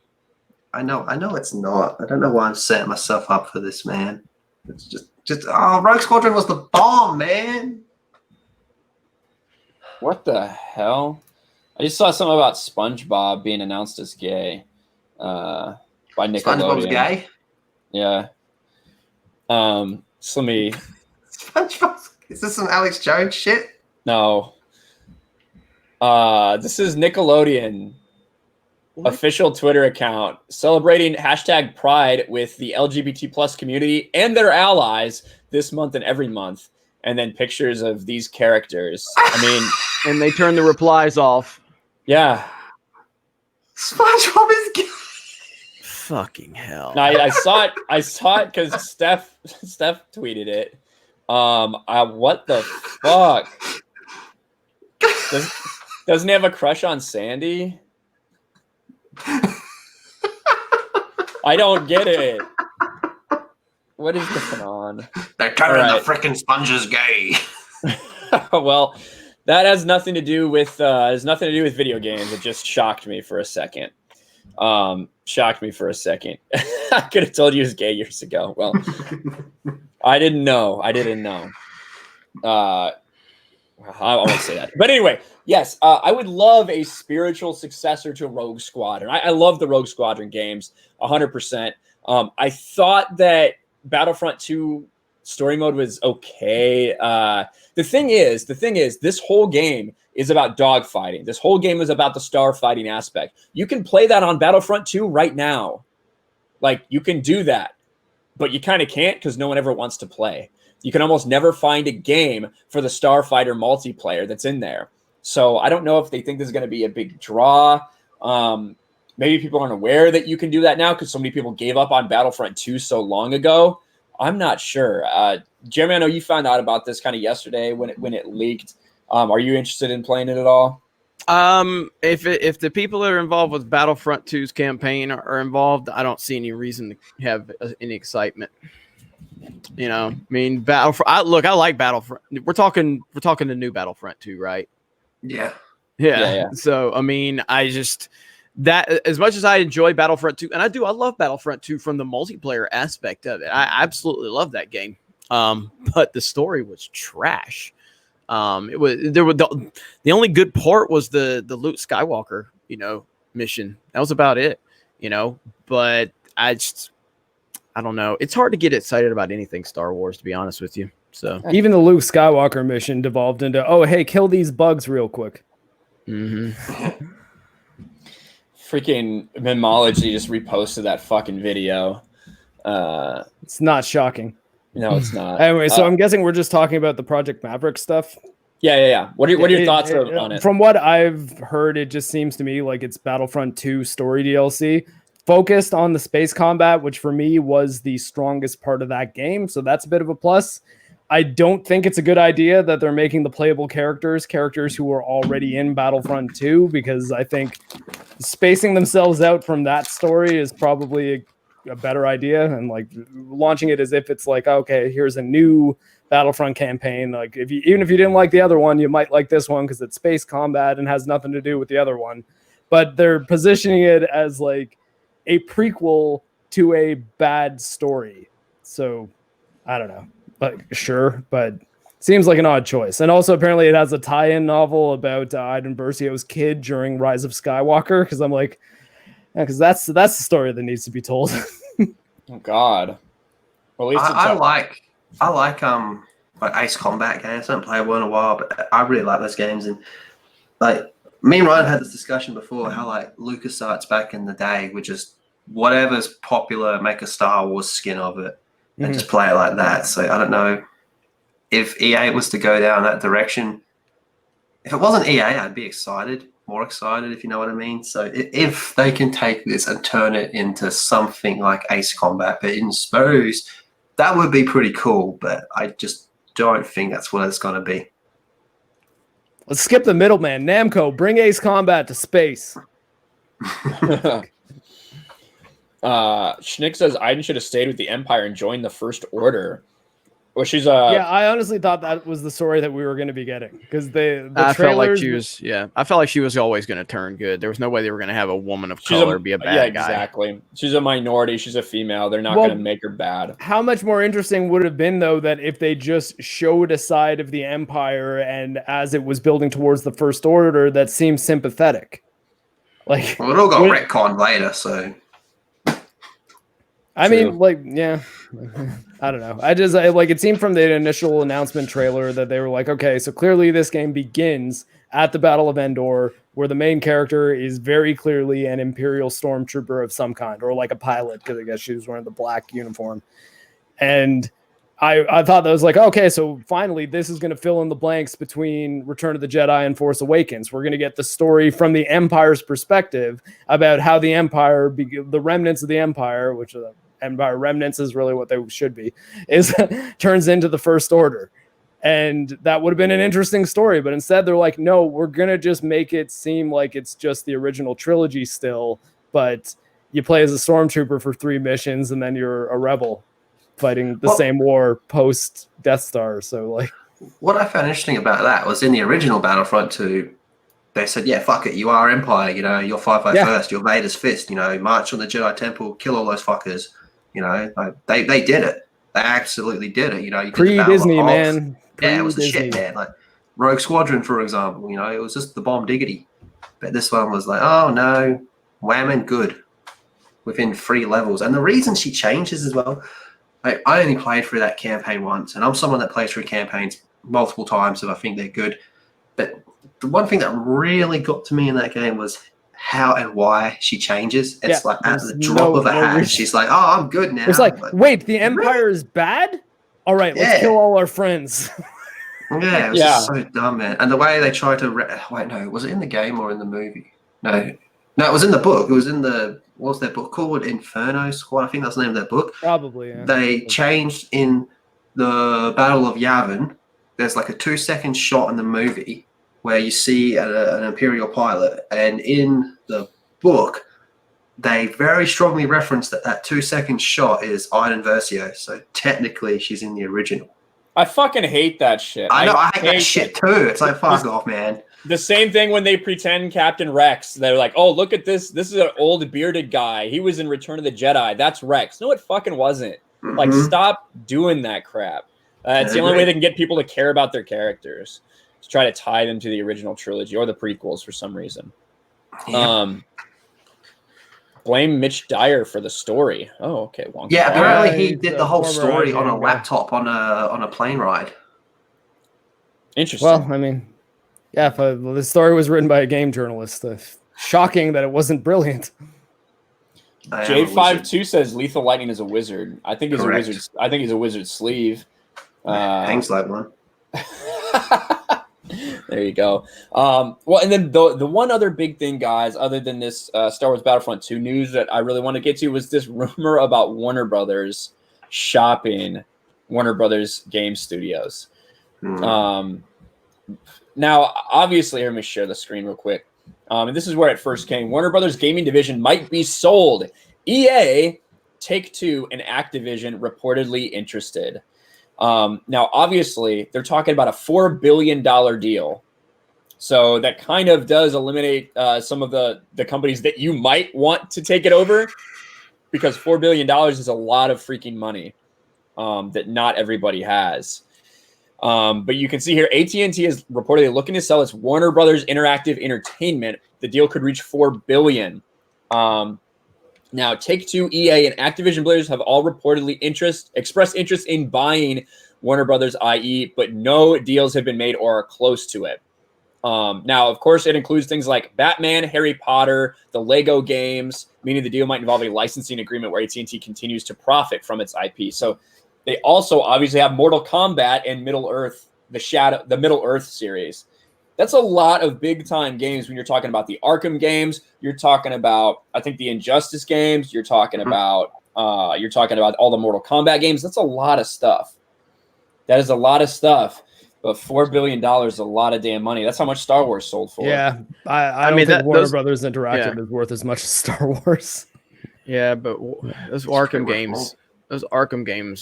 I know it's not. I don't know why I'm setting myself up for this, man. It's just Rogue Squadron was the bomb, man. What the hell? I just saw something about SpongeBob being announced as gay by Nickelodeon. SpongeBob's gay? Yeah. So let me... SpongeBob? Is this some Alex Jones shit? No. This is Nickelodeon official Twitter account celebrating #Pride with the LGBT plus community and their allies this month and every month. And then pictures of these characters. I mean... And they turn the replies off. Yeah. SpongeBob is gay. Fucking hell. No, I saw it because Steph tweeted it. What the fuck? Doesn't he have a crush on Sandy? I don't get it. What is going on? They're turning the freaking sponges gay. Well, that has nothing to do with video games. It just shocked me for a second. I could have told you he was gay years ago. Well, I didn't know. I won't say that. But anyway, yes, I would love a spiritual successor to Rogue Squadron. I love the Rogue Squadron games 100%. I thought that Battlefront 2 story mode was okay. The thing is, this whole game is about dogfighting. This whole game is about the starfighting aspect. You can play that on Battlefront 2 right now. Like, you can do that. But you kind of can't because no one ever wants to play. You can almost never find a game for the starfighter multiplayer that's in there. So I don't know if they think this is going to be a big draw. Maybe people aren't aware that you can do that now because so many people gave up on Battlefront 2 so long ago. I'm not sure. Jeremy, I know you found out about this kind of yesterday when it leaked. Are you interested in playing it at all? If the people that are involved with Battlefront 2's campaign are involved, I don't see any reason to have any excitement. You know, I mean, I like Battlefront. We're talking the new Battlefront 2, right? Yeah. So, I mean, that as much as I enjoy Battlefront 2, and I love Battlefront 2 from the multiplayer aspect of it. I absolutely love that game. but the story was trash. It was the only good part was the Luke Skywalker, mission. That was about it, But I don't know. It's hard to get excited about anything Star Wars, to be honest with you. So even the Luke Skywalker mission devolved into, oh hey, kill these bugs real quick. Mm-hmm. Freaking Memology just reposted that fucking video. It's not shocking. No, it's not. Anyway, so I'm guessing we're just talking about the Project Maverick stuff. Yeah. What are your thoughts on it? From what I've heard, it just seems to me like it's Battlefront 2 story DLC focused on the space combat, which for me was the strongest part of that game. So that's a bit of a plus. I don't think it's a good idea that they're making the playable characters who are already in Battlefront 2, because I think spacing themselves out from that story is probably a better idea, and like launching it as if it's like, okay, here's a new Battlefront campaign. Like even if you didn't like the other one, you might like this one because it's space combat and has nothing to do with the other one. But they're positioning it as like a prequel to a bad story. So I don't know. But sure, but seems like an odd choice. And also apparently it has a tie-in novel about Iden Versio's kid during Rise of Skywalker, because I'm like, yeah, because that's the story that needs to be told. Oh God. Well, at least I like Ace Combat games. I haven't played one in a while, but I really like those games. And like me and Ryan had this discussion before, how like LucasArts back in the day would just whatever's popular, make a Star Wars skin of it. And just play it like that. So I don't know if EA was to go down that direction. If it wasn't EA, I'd be more excited, if you know what I mean. So if they can take this and turn it into something like Ace Combat, but in space, that would be pretty cool. But I just don't think that's what it's going to be. Let's skip the middleman. Namco, bring Ace Combat to space. Schnick says Iden should have stayed with the Empire and joined the First Order. Well, she's yeah, I honestly thought that was the story that we were going to be getting, because I felt like she was always going to turn good. There was no way they were going to have a woman of color be a bad guy. Exactly. She's a minority. She's a female. They're not going to make her bad. How much more interesting would it have been, though, that if they just showed a side of the Empire, and as it was building towards the First Order, that seemed sympathetic. Like, well, it all got retconned later, so. I mean, like, yeah, I don't know. It seemed from the initial announcement trailer that they were like, okay, so clearly this game begins at the Battle of Endor, where the main character is very clearly an Imperial stormtrooper of some kind, or like a pilot, because I guess she was wearing the black uniform. And I thought that was like, okay, so finally this is going to fill in the blanks between Return of the Jedi and Force Awakens. We're going to get the story from the Empire's perspective about how the Empire, the remnants of the Empire, which are the Empire remnants is really what they should be, is turns into the First Order. And that would have been an interesting story. But instead they're like, no, we're going to just make it seem like it's just the original trilogy still, but you play as a stormtrooper for 3 missions and then you're a rebel fighting the same war post Death Star. So like, what I found interesting about that was in the original Battlefront 2, they said, yeah, fuck it, you are Empire, you're fight first, you're Vader's fist, march on the Jedi Temple, kill all those fuckers, like, they did it. They absolutely did it. You pre-Disney, man. Yeah, it was the shit, man. Like Rogue Squadron, for example, it was just the bomb diggity. But this one was like, oh no, wham and good within 3 levels. And the reason she changes as well, I only played through that campaign once, and I'm someone that plays through campaigns multiple times if I think they're good. But the one thing that really got to me in that game was how and why she changes. It's like at the drop of a hat, she's like, oh, I'm good now. It's like, wait, the Empire is bad? All right, let's kill all our friends. Yeah, it was just so dumb, man. And the way they tried to... was it in the game or in the movie? No, it was in the book. It was in the... What was their book called? Inferno Squad? I think that's the name of their book. Probably, yeah. They changed in the Battle of Yavin. There's like a 2-second shot in the movie where you see an Imperial pilot. And in the book, they very strongly reference that 2-second shot is Iden Versio. So technically, she's in the original. I fucking hate that shit. I know, I hate that shit too. It's like, fuck off, man. The same thing when they pretend Captain Rex. They're like, oh, look at this. This is an old bearded guy. He was in Return of the Jedi. That's Rex. No, it fucking wasn't. Mm-hmm. Like, stop doing that crap. It's the only way they can get people to care about their characters, to try to tie them to the original trilogy or the prequels for some reason. Yeah. Blame Mitch Dyer for the story. Oh, okay. Yeah, apparently he did the whole story on a laptop on a plane ride. Interesting. Well, I mean, yeah, the story was written by a game journalist. Shocking that it wasn't brilliant. J52 says Lethal Lightning is a wizard. I think he's Correct. a wizard. I think he's a wizard sleeve. Hangs like one. There you go. Well, and then the one other big thing, guys, other than this Star Wars Battlefront 2 news that I really want to get to was this rumor about Warner Brothers shopping Warner Brothers Game Studios. Now, obviously, let me share the screen real quick. And this is where it first came. Warner Brothers Gaming Division might be sold. EA, Take-Two, and Activision reportedly interested. Now, obviously, they're talking about a $4 billion deal. So that kind of does eliminate some of the companies that you might want to take it over, because $4 billion is a lot of freaking money that not everybody has. But you can see here, AT&T is reportedly looking to sell its Warner Brothers Interactive Entertainment. The deal could reach $4 billion. Now, Take-Two, EA, and Activision Blizzard have all reportedly expressed interest in buying Warner Brothers IE, but no deals have been made or are close to it. Now, of course, it includes things like Batman, Harry Potter, the Lego games, meaning the deal might involve a licensing agreement where AT&T continues to profit from its IP. So they also obviously have Mortal Kombat and Middle-earth, the Middle-earth series. That's a lot of big-time games when you're talking about the Arkham games. You're talking about, I think, the Injustice games. You're talking about all the Mortal Kombat games. That's a lot of stuff. That is a lot of stuff. But $4 billion is a lot of damn money. That's how much Star Wars sold for. Yeah, I don't think Warner Brothers Interactive is worth as much as Star Wars. Yeah, but those Arkham games,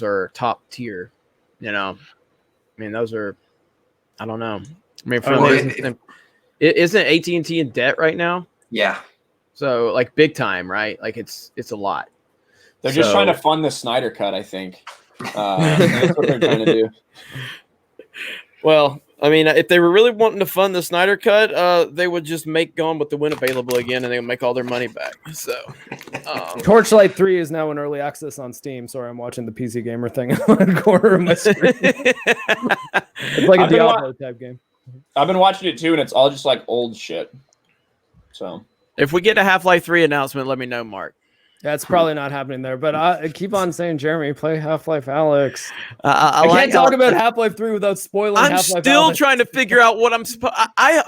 are top tier. You know, I mean, those are. I don't know. I mean, isn't AT&T in debt right now? Yeah. So like big time, right? Like it's a lot. They're just trying to fund the Snyder Cut, I think. That's what they're trying to do. Well, I mean, if they were really wanting to fund the Snyder Cut, they would just make Gone with the Wind available again, and they would make all their money back. So, Torchlight 3 is now in early access on Steam. Sorry, I'm watching the PC Gamer thing on the corner of my screen. It's like a Diablo type game. I've been watching it too, and it's all just like old shit. So, if we get a Half-Life 3 announcement, let me know, Mark. That's probably not happening there, but I keep on saying, Jeremy, play Half-Life Alyx. I can't talk about Half-Life 3 without spoiling Half-Life I'm still Alyx. trying to figure out what I'm supposed.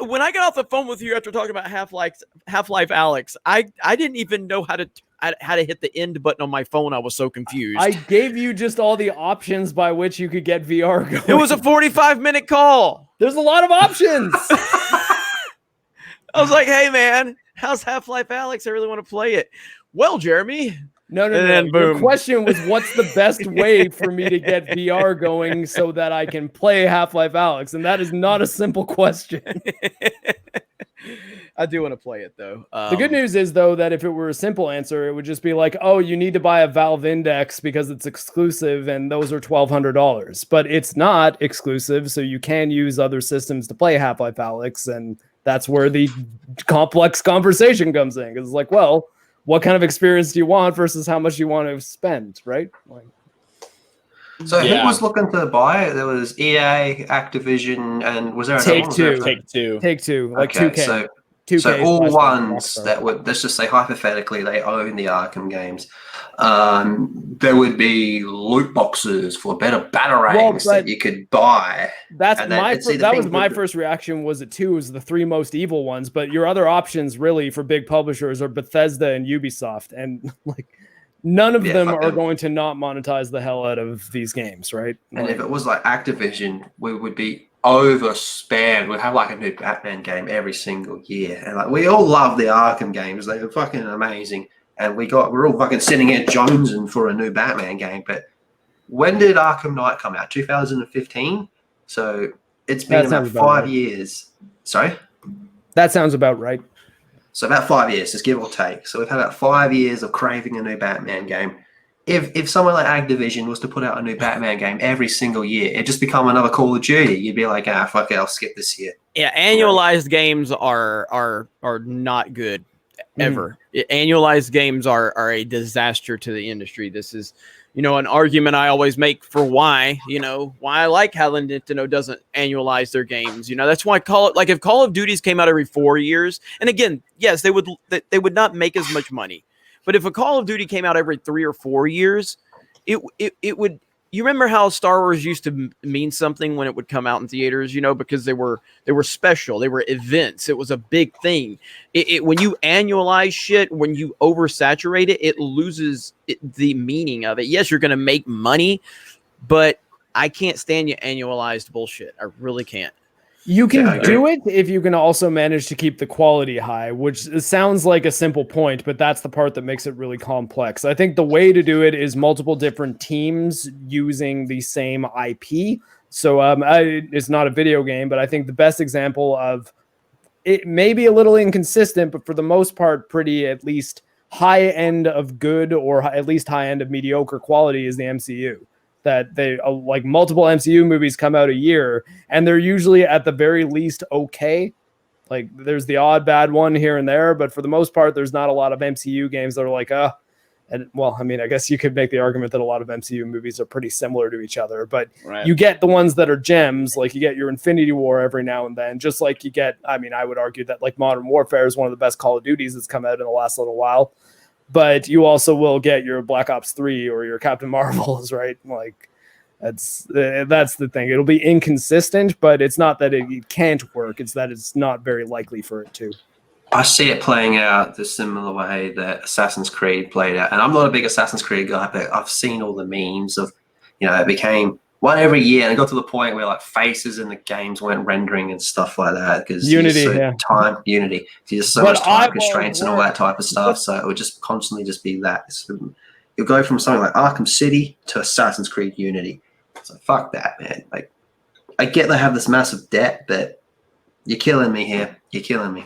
When I got off the phone with you after talking about Half-Life Alyx, I didn't even know how to hit the end button on my phone. I was so confused. I gave you just all the options by which you could get VR going. It was a 45-minute call. There's a lot of options. I was like, hey, man, how's Half-Life Alyx? I really want to play it. Well, Jeremy. No. The question was, what's the best way for me to get VR going so that I can play Half-Life Alyx? And that is not a simple question. I do want to play it, though. The good news is, though, that if it were a simple answer, it would just be like, oh, you need to buy a Valve Index because it's exclusive, and those are $1,200. But it's not exclusive, so you can use other systems to play Half-Life Alyx, and that's where the complex conversation comes in. It's like, well, what kind of experience do you want versus how much you want to spend, right? So who was looking to buy it? There was EA, Activision, and was there Take-Two? Take-Two. Like okay, 2K. So all ones that would, let's just say hypothetically, they own the Arkham games. There would be loot boxes for better batarangs that you could buy. That was my first reaction. Was it 2 was the 3 most evil ones, but your other options really for big publishers are Bethesda and Ubisoft, and like none of them are going to not monetize the hell out of these games, right? And if it was like Activision, we would be overspammed. We'd have like a new Batman game every single year, and like we all love the Arkham games. They were fucking amazing. And we're all fucking sitting here jonesing for a new Batman game. But when did Arkham Knight come out? 2015. So it's been about 5 years. Sorry? That sounds about right. So about 5 years, just give or take. So we've had about 5 years of craving a new Batman game. if someone like Activision was to put out a new Batman game every single year, it'd just become another Call of Duty. You'd be like, fuck it, I'll skip this year. Yeah, annualized games are not good ever. Annualized games are a disaster to the industry. This is, an argument I always make for why I like how Nintendo doesn't annualize their games. That's why if Call of Duties came out every 4 years, and again, yes, they would not make as much money. But if a Call of Duty came out every 3 or 4 years, it would. You remember how Star Wars used to mean something when it would come out in theaters, because they were special, they were events, it was a big thing. When you annualize shit, when you oversaturate it, it loses the meaning of it. Yes, you're going to make money, but I can't stand you annualized bullshit. I really can't. You can do it if you can also manage to keep the quality high, which sounds like a simple point, but that's the part that makes it really complex. I think the way to do it is multiple different teams using the same IP. So it's not a video game, but I think the best example of it may be a little inconsistent, but for the most part, pretty at least high end of good or at least high end of mediocre quality is the MCU. That they like multiple MCU movies come out a year and they're usually at the very least okay. Like there's the odd bad one here and there, but for the most part, there's not a lot of MCU games that are like, and well, I mean, I guess you could make the argument that a lot of MCU movies are pretty similar to each other, but You get the ones that are gems, like you get your Infinity War every now and then, just like you get, I mean, I would argue that like Modern Warfare is one of the best Call of Duties that's come out in the last little while. But you also will get your Black Ops 3 or your Captain Marvels, right? Like that's the thing. It'll be inconsistent, but it's not that it can't work. It's that it's not very likely for it to. I see it playing out the similar way that Assassin's Creed played out. And I'm not a big Assassin's Creed guy, but I've seen all the memes of, it became one every year, and it got to the point where like faces in the games weren't rendering and stuff like that because Unity, Unity. There's so much time constraints and all that type of stuff. So it would just constantly just be that. So you'll go from something like Arkham City to Assassin's Creed Unity. So fuck that, man. Like, I get they have this massive debt, but you're killing me here. You're killing me.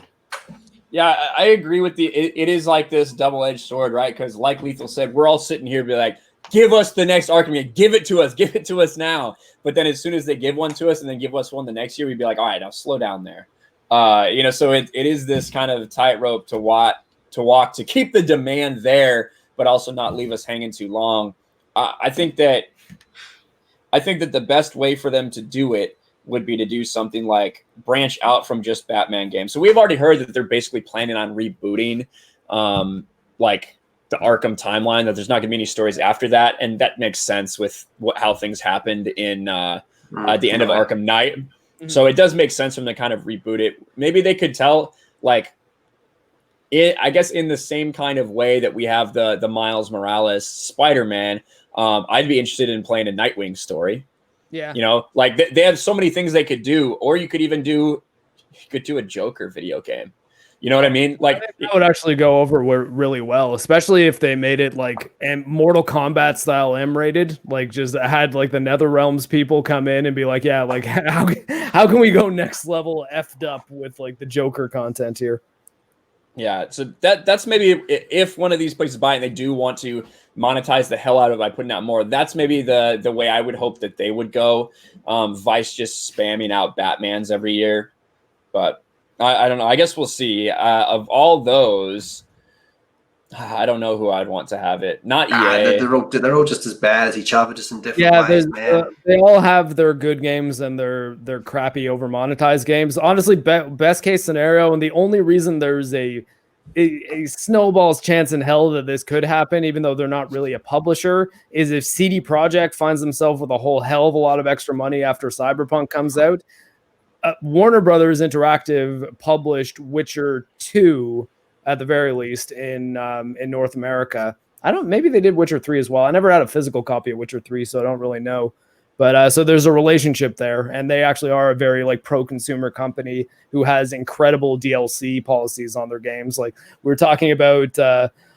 Yeah, I agree with it is like this double-edged sword, right? Because like Lethal said, we're all sitting here be like, give us the next Arkham game. Give it to us now. But then as soon as they give one to us and then give us one the next year, we'd be like, all right, now slow down there. So it is this kind of tightrope to walk to keep the demand there, but also not leave us hanging too long. I think that the best way for them to do it would be to do something like branch out from just Batman games. So we've already heard that they're basically planning on rebooting like the Arkham timeline, that there's not going to be any stories after that. And that makes sense with how things happened in at the end of Arkham Knight. Mm-hmm. So it does make sense for them to kind of reboot it. Maybe they could tell like it, I guess in the same kind of way that we have the Miles Morales Spider-Man. I'd be interested in playing a Nightwing story. Yeah. Like they have so many things they could do, or you could do a Joker video game. You know what I mean? Like that would actually go over really well, especially if they made it like Mortal Kombat style M-rated, like just had like the NetherRealms people come in and be like, yeah, like how can we go next level effed up with like the Joker content here? Yeah, so that's maybe if one of these places buy it and they do want to monetize the hell out of it by putting out more, that's maybe the way I would hope that they would go. Vice just spamming out Batmans every year. But I don't know. I guess we'll see. Of all those, I don't know who I'd want to have it. Not EA. They're all just as bad as each other, just in different ways, man. They all have their good games and their crappy over monetized games. Honestly, best case scenario, and the only reason there's a snowball's chance in hell that this could happen, even though they're not really a publisher, is if CD Projekt finds themselves with a whole hell of a lot of extra money after Cyberpunk comes out. Warner Brothers Interactive published Witcher 2 at the very least in North America. Maybe they did Witcher 3 as well. I never had a physical copy of Witcher 3, so I don't really know. But so there's a relationship there, and they actually are a very like pro-consumer company who has incredible DLC policies on their games. Like we were talking about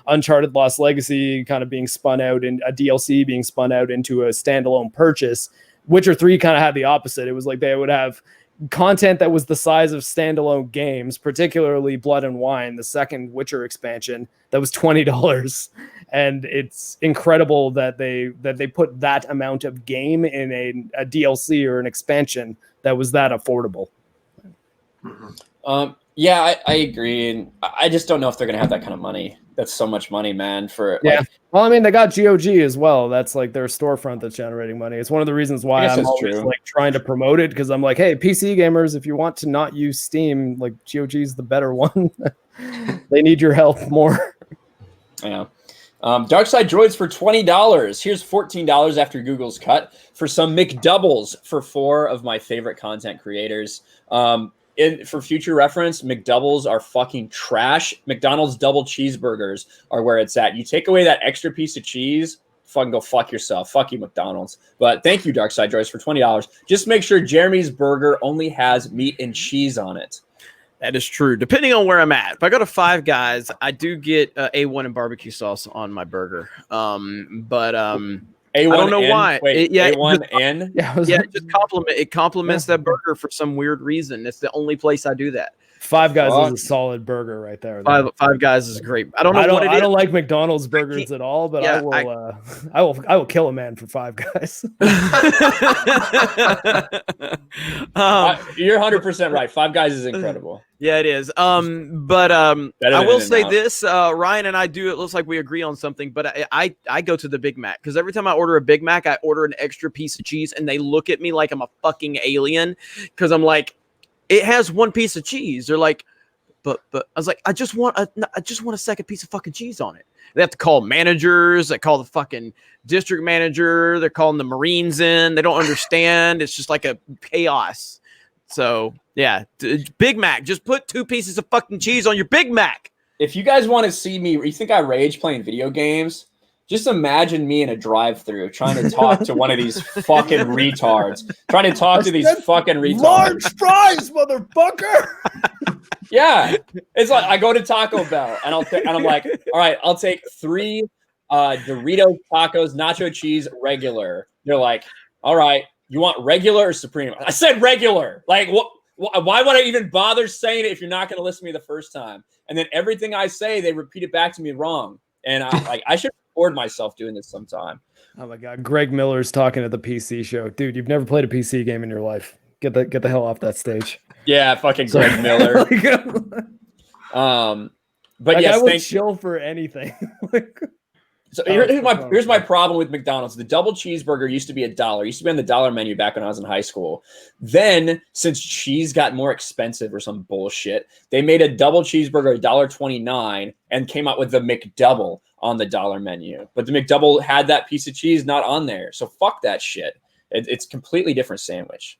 Uncharted Lost Legacy kind of being spun out, and a DLC being spun out into a standalone purchase. Witcher 3 kind of had the opposite. It was like they would have content that was the size of standalone games, particularly Blood and Wine, the second Witcher expansion, that was $20. And it's incredible that they put that amount of game in a DLC or an expansion that was that affordable. Yeah, I agree, and I just don't know if they're gonna have that kind of money. That's so much money, man. For yeah, well, I mean, they got GOG as well. That's like their storefront that's generating money. It's one of the reasons why I'm always like trying to promote it, because I'm like, hey, PC gamers, if you want to not use Steam, like GOG is the better one. They need your help more. Yeah. Darkside Droids for $20. Here's $14 after Google's cut for some McDoubles for 4 of my favorite content creators. For future reference, McDoubles are fucking trash. McDonald's double cheeseburgers are where it's at. You take away that extra piece of cheese, fucking go fuck yourself. Fuck you, McDonald's. But thank you, Darkside Droids, for $20. Just make sure Jeremy's burger only has meat and cheese on it. That is true. Depending on where I'm at. If I go to Five Guys, I do get A1 and barbecue sauce on my burger. But A1 I don't know why. Wait, A1N? It complements that burger for some weird reason. It's the only place I do that. Five Guys is a solid burger right there. Five Guys is great. I don't know what it is. I don't like McDonald's burgers at all, but I will kill a man for Five Guys. You're 100% right. Five Guys is incredible. Yeah, it is. I will say this, Ryan and I do. It looks like we agree on something, but I go to the Big Mac because every time I order a Big Mac, I order an extra piece of cheese, and they look at me like I'm a fucking alien because I'm like, it has one piece of cheese. They're like, but I was like, I just want a second piece of fucking cheese on it. They have to call managers. They call the fucking district manager. They're calling the Marines in. They don't understand. It's just like a chaos. So yeah, Big Mac. Just put 2 pieces of fucking cheese on your Big Mac. If you guys want to see me, you think I rage playing video games? Just imagine me in a drive-thru trying to talk to one of these fucking retards. Trying to talk to these fucking retards. Large fries, motherfucker! Yeah. It's like I go to Taco Bell and I'm like, all right, I'll take 3 Doritos tacos, nacho cheese, regular. They're like, all right, you want regular or supreme? I said regular. Like, what? Why would I even bother saying it if you're not going to listen to me the first time? And then everything I say, they repeat it back to me wrong. And I should record myself doing this sometime. Oh my God, Greg Miller's talking at the PC show, dude. You've never played a PC game in your life. Get the hell off that stage. Yeah, fucking Greg Miller. But yes, I would chill for anything. So here's my problem with McDonald's. The double cheeseburger used to be $1. It used to be on the dollar menu back when I was in high school. Then, since cheese got more expensive or some bullshit, they made a double cheeseburger $1.29 and came out with the McDouble on the dollar menu. But the McDouble had that piece of cheese not on there. So fuck that shit. It's completely different sandwich.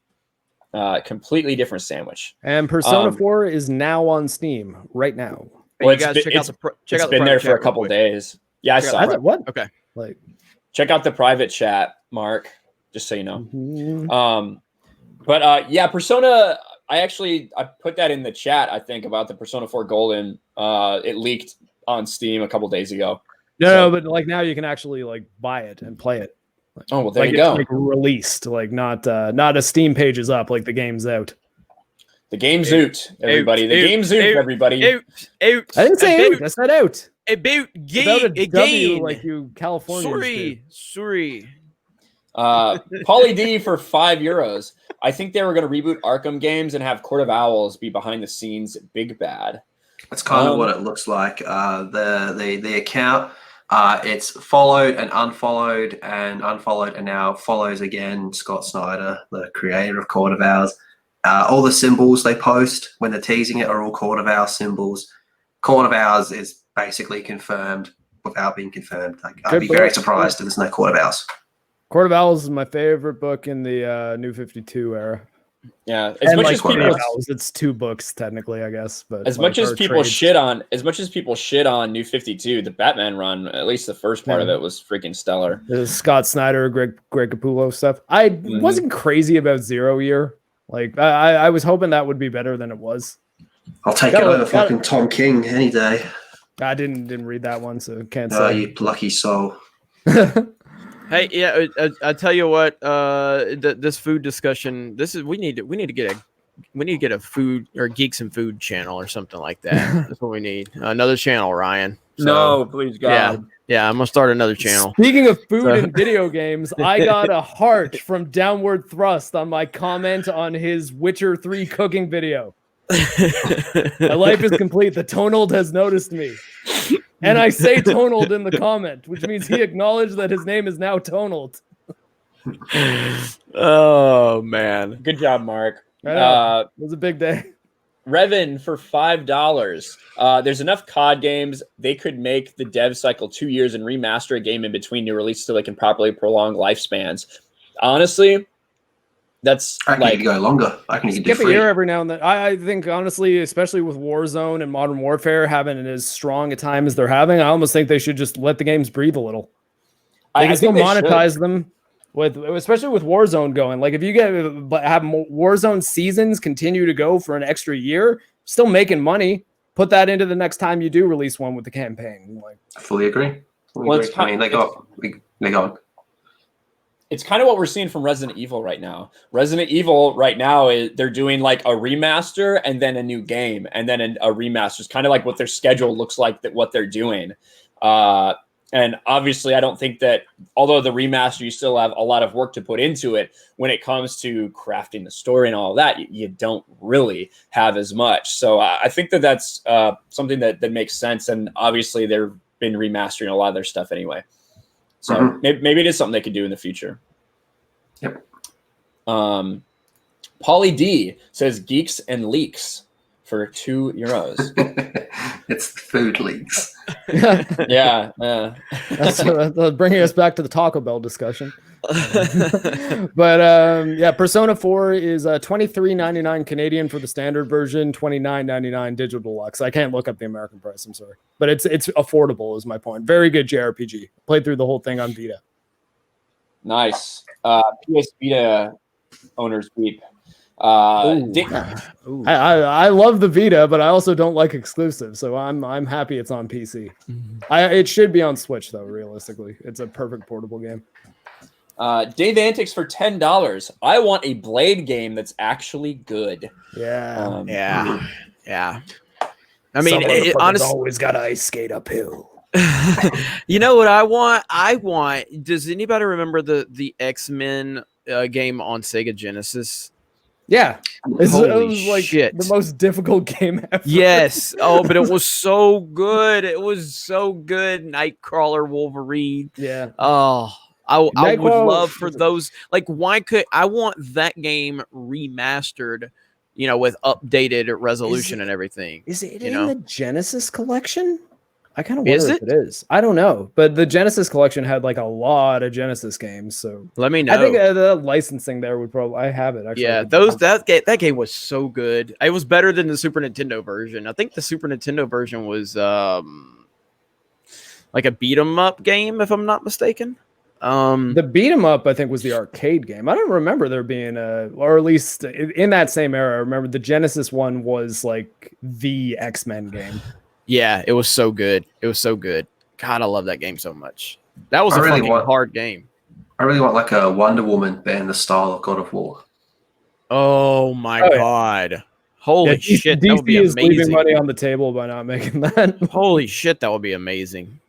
Completely different sandwich. And Persona 4 is now on Steam right now. Well, you guys check out been there for a couple days. Yeah, I saw it. What? Okay. Check out the private chat, Mark, just so you know. Mm-hmm. Yeah, Persona, I put that in the chat, I think, about the Persona 4 Golden. It leaked on Steam a couple days ago. No, but like now you can actually like buy it and play it. Oh, well, there you go. It's like released, like not a Steam page is up, like the game's out. The game's out, everybody. The game's out, everybody. Out. I didn't say out. I said out. About a W like you Californians Sorry. Pauly D for €5. I think they were going to reboot Arkham games and have Court of Owls be behind the scenes big bad. That's kind of what it looks like. The account, it's followed and unfollowed and now follows again Scott Snyder, the creator of Court of Owls. All the symbols they post when they're teasing it are all Court of Owls symbols. Court of Owls is basically confirmed without being confirmed. I'd be very surprised if there's no Court of Owls. Court of Owls is my favorite book in the New 52 era. Yeah, it's 2 books technically, I guess. But as much as people shit on New 52, the Batman run, at least the first part of it, was freaking stellar. There's Scott Snyder, Greg Capullo stuff. I wasn't crazy about Zero Year. Like I was hoping that would be better than it was. I'll take it over fucking Tom King any day. I didn't read that one, so can't say. You lucky soul. Hey, yeah, I tell you what, this food discussion, we need to get we need to get a food or Geeks and Food channel or something like that. That's what we need. Another channel, Ryan. So, No, please God. Yeah, I'm gonna start another channel. Speaking of food and video games, I got a heart from Downward Thrust on my comment on his Witcher 3 cooking video. My life is complete. The Tonald has noticed me. And I say Tonald in the comment, which means he acknowledged that his name is now Tonald. Oh, man. Good job, Mark. I know. It was a big day. Revan for $5. There's enough COD games. They could make the dev cycle 2 years and remaster a game in between new releases so they can properly prolong lifespans. Honestly, that's I can go longer. I can skip do a free. year every now and then. I think, honestly, especially with Warzone and Modern Warfare having as strong a time as they're having, I almost think they should just let the games breathe a little. They can still monetize them. Especially with Warzone going, like if you have Warzone seasons continue to go for an extra year, still making money. Put that into the next time you do release one with the campaign. Like, I fully agree. I mean, they go on. It's kind of what we're seeing from Resident Evil right now. Resident Evil right now they're doing like a remaster and then a new game and then a remaster. It's kind of like what their schedule looks like. That what they're doing. And obviously, I don't think that although the remaster, you still have a lot of work to put into it when it comes to crafting the story and all of that, you don't really have as much. So I think that that's something that makes sense. And obviously, they've been remastering a lot of their stuff anyway. So maybe it is something they could do in the future. Yep. Pauly D says Geeks and Leaks for €2. It's food leaks. Yeah. That's bringing us back to the Taco Bell discussion. But yeah, Persona 4 is $23.99 Canadian for the standard version, $29.99 digital deluxe. I can't look up the American price. I'm sorry, but it's affordable. Is my point. Very good JRPG. Played through the whole thing on Vita. Nice. PS Vita owners beep. I love the Vita, but I also don't like exclusives, so I'm happy it's on PC. It should be on Switch though. Realistically, it's a perfect portable game. Dave Antics for $10. I want a Blade game that's actually good. Yeah, yeah. I mean, honestly, always got to ice skate uphill. You know what I want? Does anybody remember the X-Men game on Sega Genesis? Yeah, it was like shit. The most difficult game ever. Yes. Oh, but it was so good. It was so good. Nightcrawler, Wolverine. Yeah. Oh, I would love for those. Like, why could I want that game remastered? You know, with updated resolution and everything. Is it in the Genesis collection? I kind of wonder is if it is. I don't know, but the Genesis collection had like a lot of Genesis games. So let me know. I think the licensing there would probably. I have it. Actually. Yeah, that game was so good. It was better than the Super Nintendo version. I think the Super Nintendo version was like a beat 'em up game, if I'm not mistaken. The beat 'em up, I think, was the arcade game. I don't remember there being or at least in that same era. I remember the Genesis one was like the X-Men game. Yeah, it was so good. It was so good. God, I love that game so much. That was a fucking hard game. I really want like a Wonder Woman, but in the style of God of War. Oh my God. Yeah. Holy shit. DC that would be is amazing. leaving money on the table by not making that. Holy shit, that would be amazing.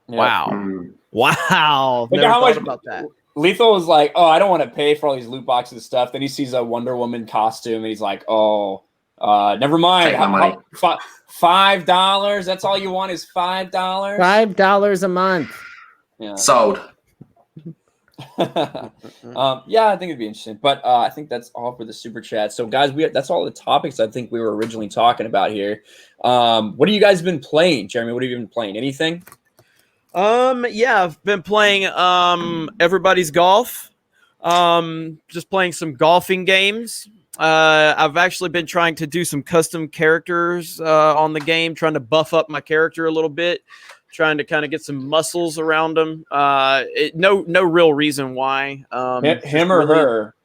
Yeah. Wow. Wow. Look Never at how thought much about that. Lethal was like, oh, I don't want to pay for all these loot boxes and stuff. Then he sees a Wonder Woman costume and he's like, oh, never mind. Take my money. $5. That's all you want is $5. $5 a month. Yeah. Sold. Yeah, I think it'd be interesting. But I think that's all for the super chat. So, guys, that's all the topics I think we were originally talking about here. What have you guys been playing, Jeremy? What have you been playing? Anything? Yeah, I've been playing Everybody's Golf. Just playing some golfing games. I've actually been trying to do some custom characters on the game, trying to buff up my character a little bit, trying to kind of get some muscles around them. No real reason why. Him or her?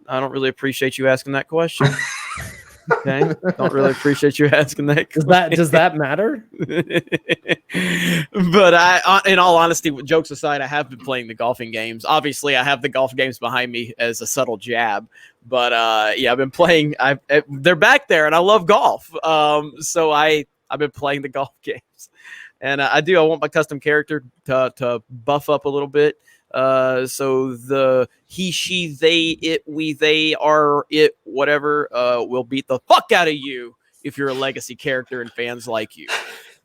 I don't really appreciate you asking that question. Okay, don't really appreciate you asking that. Does that matter? But in all honesty, jokes aside, I have been playing the golfing games. Obviously, I have the golf games behind me as a subtle jab. But yeah, I've been playing. They're back there, and I love golf. So I've been playing the golf games, and I want my custom character to buff up a little bit. So the he, she, they, it, we, they, are, it, whatever, will beat the fuck out of you if you're a legacy character and fans like you.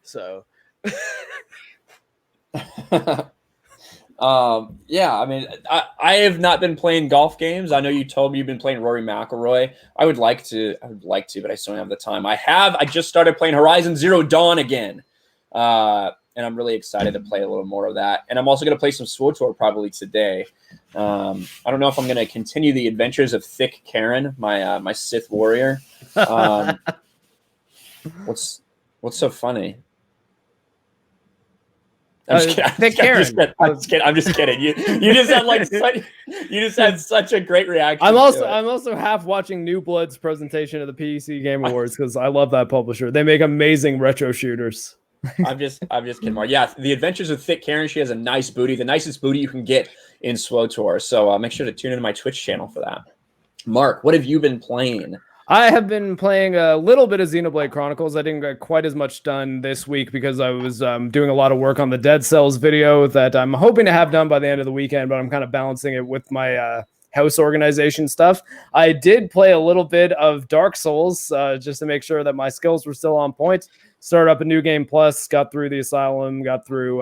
So, yeah, I mean, I have not been playing golf games. I know you told me you've been playing Rory McIlroy. I would like to, but I still don't have the time. I just started playing Horizon Zero Dawn again. And I'm really excited to play a little more of that. And I'm also going to play some SWTOR probably today. I don't know if I'm going to continue the adventures of Thick Karen, my Sith warrior. What's so funny? I'm just kidding. You just had you just had such a great reaction. I'm also half watching New Blood's presentation of the PC Game Awards because I love that publisher. They make amazing retro shooters. I'm just kidding, Mark. Yeah, the Adventures of Thick Karen. She has a nice booty, the nicest booty you can get in SWTOR. So make sure to tune into my Twitch channel for that. Mark, what have you been playing? I have been playing a little bit of Xenoblade Chronicles. I didn't get quite as much done this week because I was doing a lot of work on the Dead Cells video that I'm hoping to have done by the end of the weekend, but I'm kind of balancing it with my house organization stuff. I did play a little bit of Dark Souls just to make sure that my skills were still on point. Started up a new game plus, got through the Asylum, got through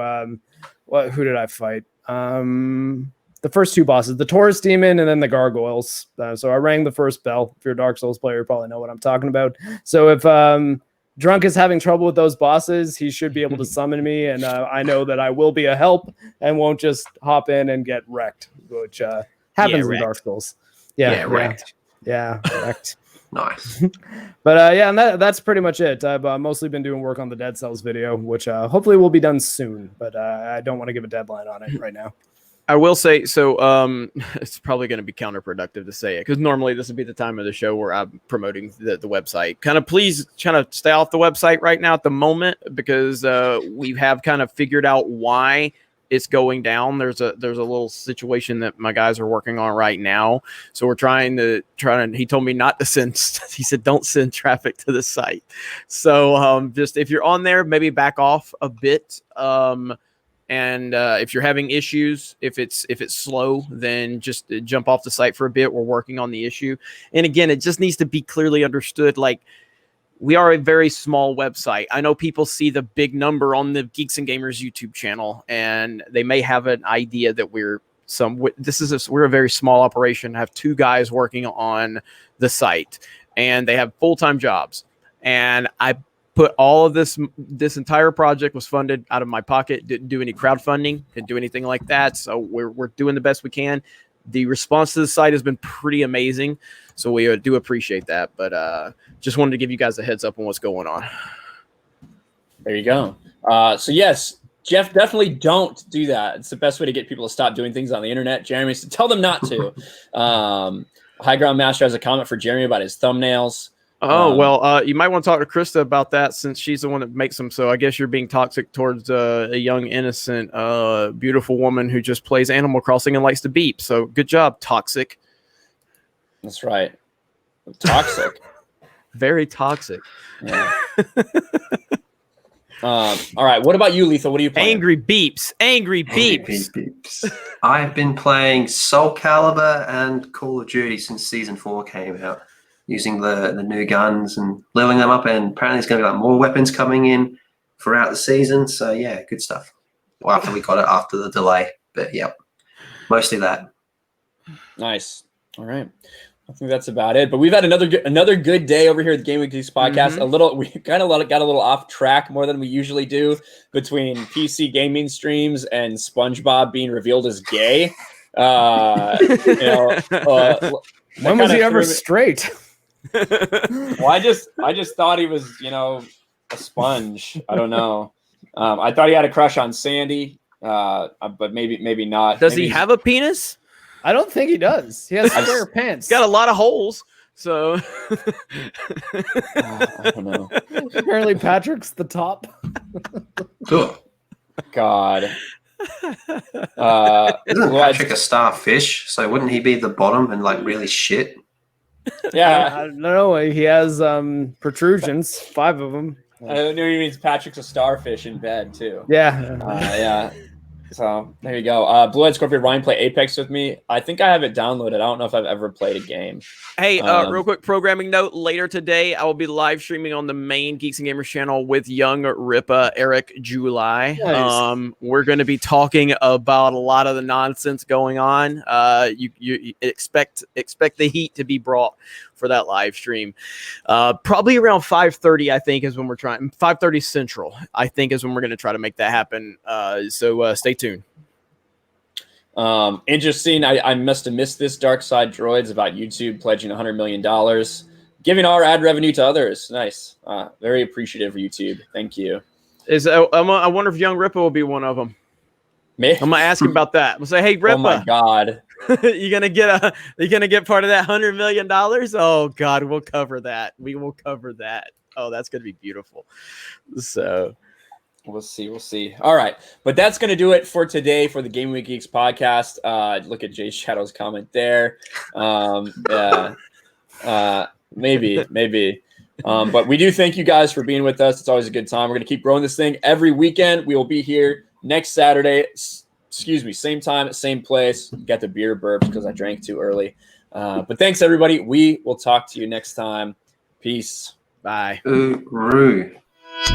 who did I fight? The first two bosses, the Taurus Demon and then the Gargoyles. So I rang the first bell. If you're a Dark Souls player, you probably know what I'm talking about. So if Drunk is having trouble with those bosses, he should be able to summon me, and I know that I will be a help and won't just hop in and get wrecked, which happens in Dark Souls. Yeah, wrecked. Yeah, wrecked. Nice. But yeah, and that's pretty much it. I've mostly been doing work on the Dead Cells video, which hopefully will be done soon, but I don't want to give a deadline on it right now. I will say, so it's probably going to be counterproductive to say it, because normally this would be the time of the show where I'm promoting the website. Please stay off the website right now at the moment, because we have kind of figured out why it's going down. There's a little situation that my guys are working on right now. So we're trying to he told me not to he said, don't send traffic to the site. So just if you're on there, maybe back off a bit. And if you're having issues, if it's slow, then just jump off the site for a bit. We're working on the issue. And again, it just needs to be clearly understood. Like, we are a very small website. I know people see the big number on the Geeks and Gamers YouTube channel, and they may have an idea that we're a very small operation. I have two guys working on the site, and they have full-time jobs. And I put all of this entire project was funded out of my pocket. Didn't do any crowdfunding, didn't do anything like that. So we're doing the best we can. The response to the site has been pretty amazing, so we do appreciate that. But just wanted to give you guys a heads up on what's going on. There you go. So yes, Jeff, definitely don't do that. It's the best way to get people to stop doing things on the internet. Jeremy, so tell them not to. High Ground Master has a comment for Jeremy about his thumbnails. Oh, well, you might want to talk to Krista about that, since she's the one that makes them. So I guess you're being toxic towards a young, innocent, beautiful woman who just plays Animal Crossing and likes to beep. So good job, toxic. That's right. Toxic. Very toxic. Yeah. All right. What about you, Lethal? What are you playing? Angry beeps. Angry beeps. I've been playing Soul Calibur and Call of Duty since Season 4 came out, using the new guns and leveling them up, and apparently there's going to be more weapons coming in throughout the season. So yeah, good stuff. Well, after we got it after the delay, but yeah, mostly that. Nice. All right. I think that's about it. But we've had another good day over here at the Game Week Geeks podcast. Mm-hmm. We kind of got a little off track more than we usually do between PC gaming streams and SpongeBob being revealed as gay. When was he ever straight? Well, I just thought he was, a sponge. I don't know. I thought he had a crush on Sandy, but maybe not. Does he have a penis? I don't think he does. He has square pants. Got a lot of holes. So I don't know. Apparently, Patrick's the top. Cool. God. Isn't well, Patrick a starfish? So wouldn't he be the bottom and like really shit? yeah. I don't know. He has protrusions, 5 of them. I know he means Patrick's a starfish in bed too. Yeah. Yeah. So there you go. Blue-Eyed Scorpion Ryan play Apex with me. I think I have it downloaded. I don't know if I've ever played a game. Hey, real quick programming note. Later today, I will be live streaming on the main Geeks and Gamers channel with young Ripa, Eric July. Nice. We're going to be talking about a lot of the nonsense going on. You expect the heat to be brought for that live stream. Probably around 5:30, I think, is when we're trying. 5:30 Central, I think, is when we're going to try to make that happen. So stay tuned. Interesting. I must have missed this. Dark Side Droids about YouTube pledging $100 million, giving our ad revenue to others. Nice. Very appreciative of YouTube. Thank you. I wonder if young Ripa will be one of them. Me? I'm gonna ask him about that. I'm gonna say, hey, Ripa, Oh my God. you gonna get part of that $100 million? Oh God, we'll cover that. We will cover that. Oh, that's gonna be beautiful. So we'll see. All right. But that's going to do it for today for the Game Week Geeks podcast. Look at Jay Shadow's comment there. Maybe. But we do thank you guys for being with us. It's always a good time. We're going to keep growing this thing every weekend. We will be here next Saturday. Same time, same place. Got the beer burps because I drank too early. But thanks, everybody. We will talk to you next time. Peace. bye. Ooh.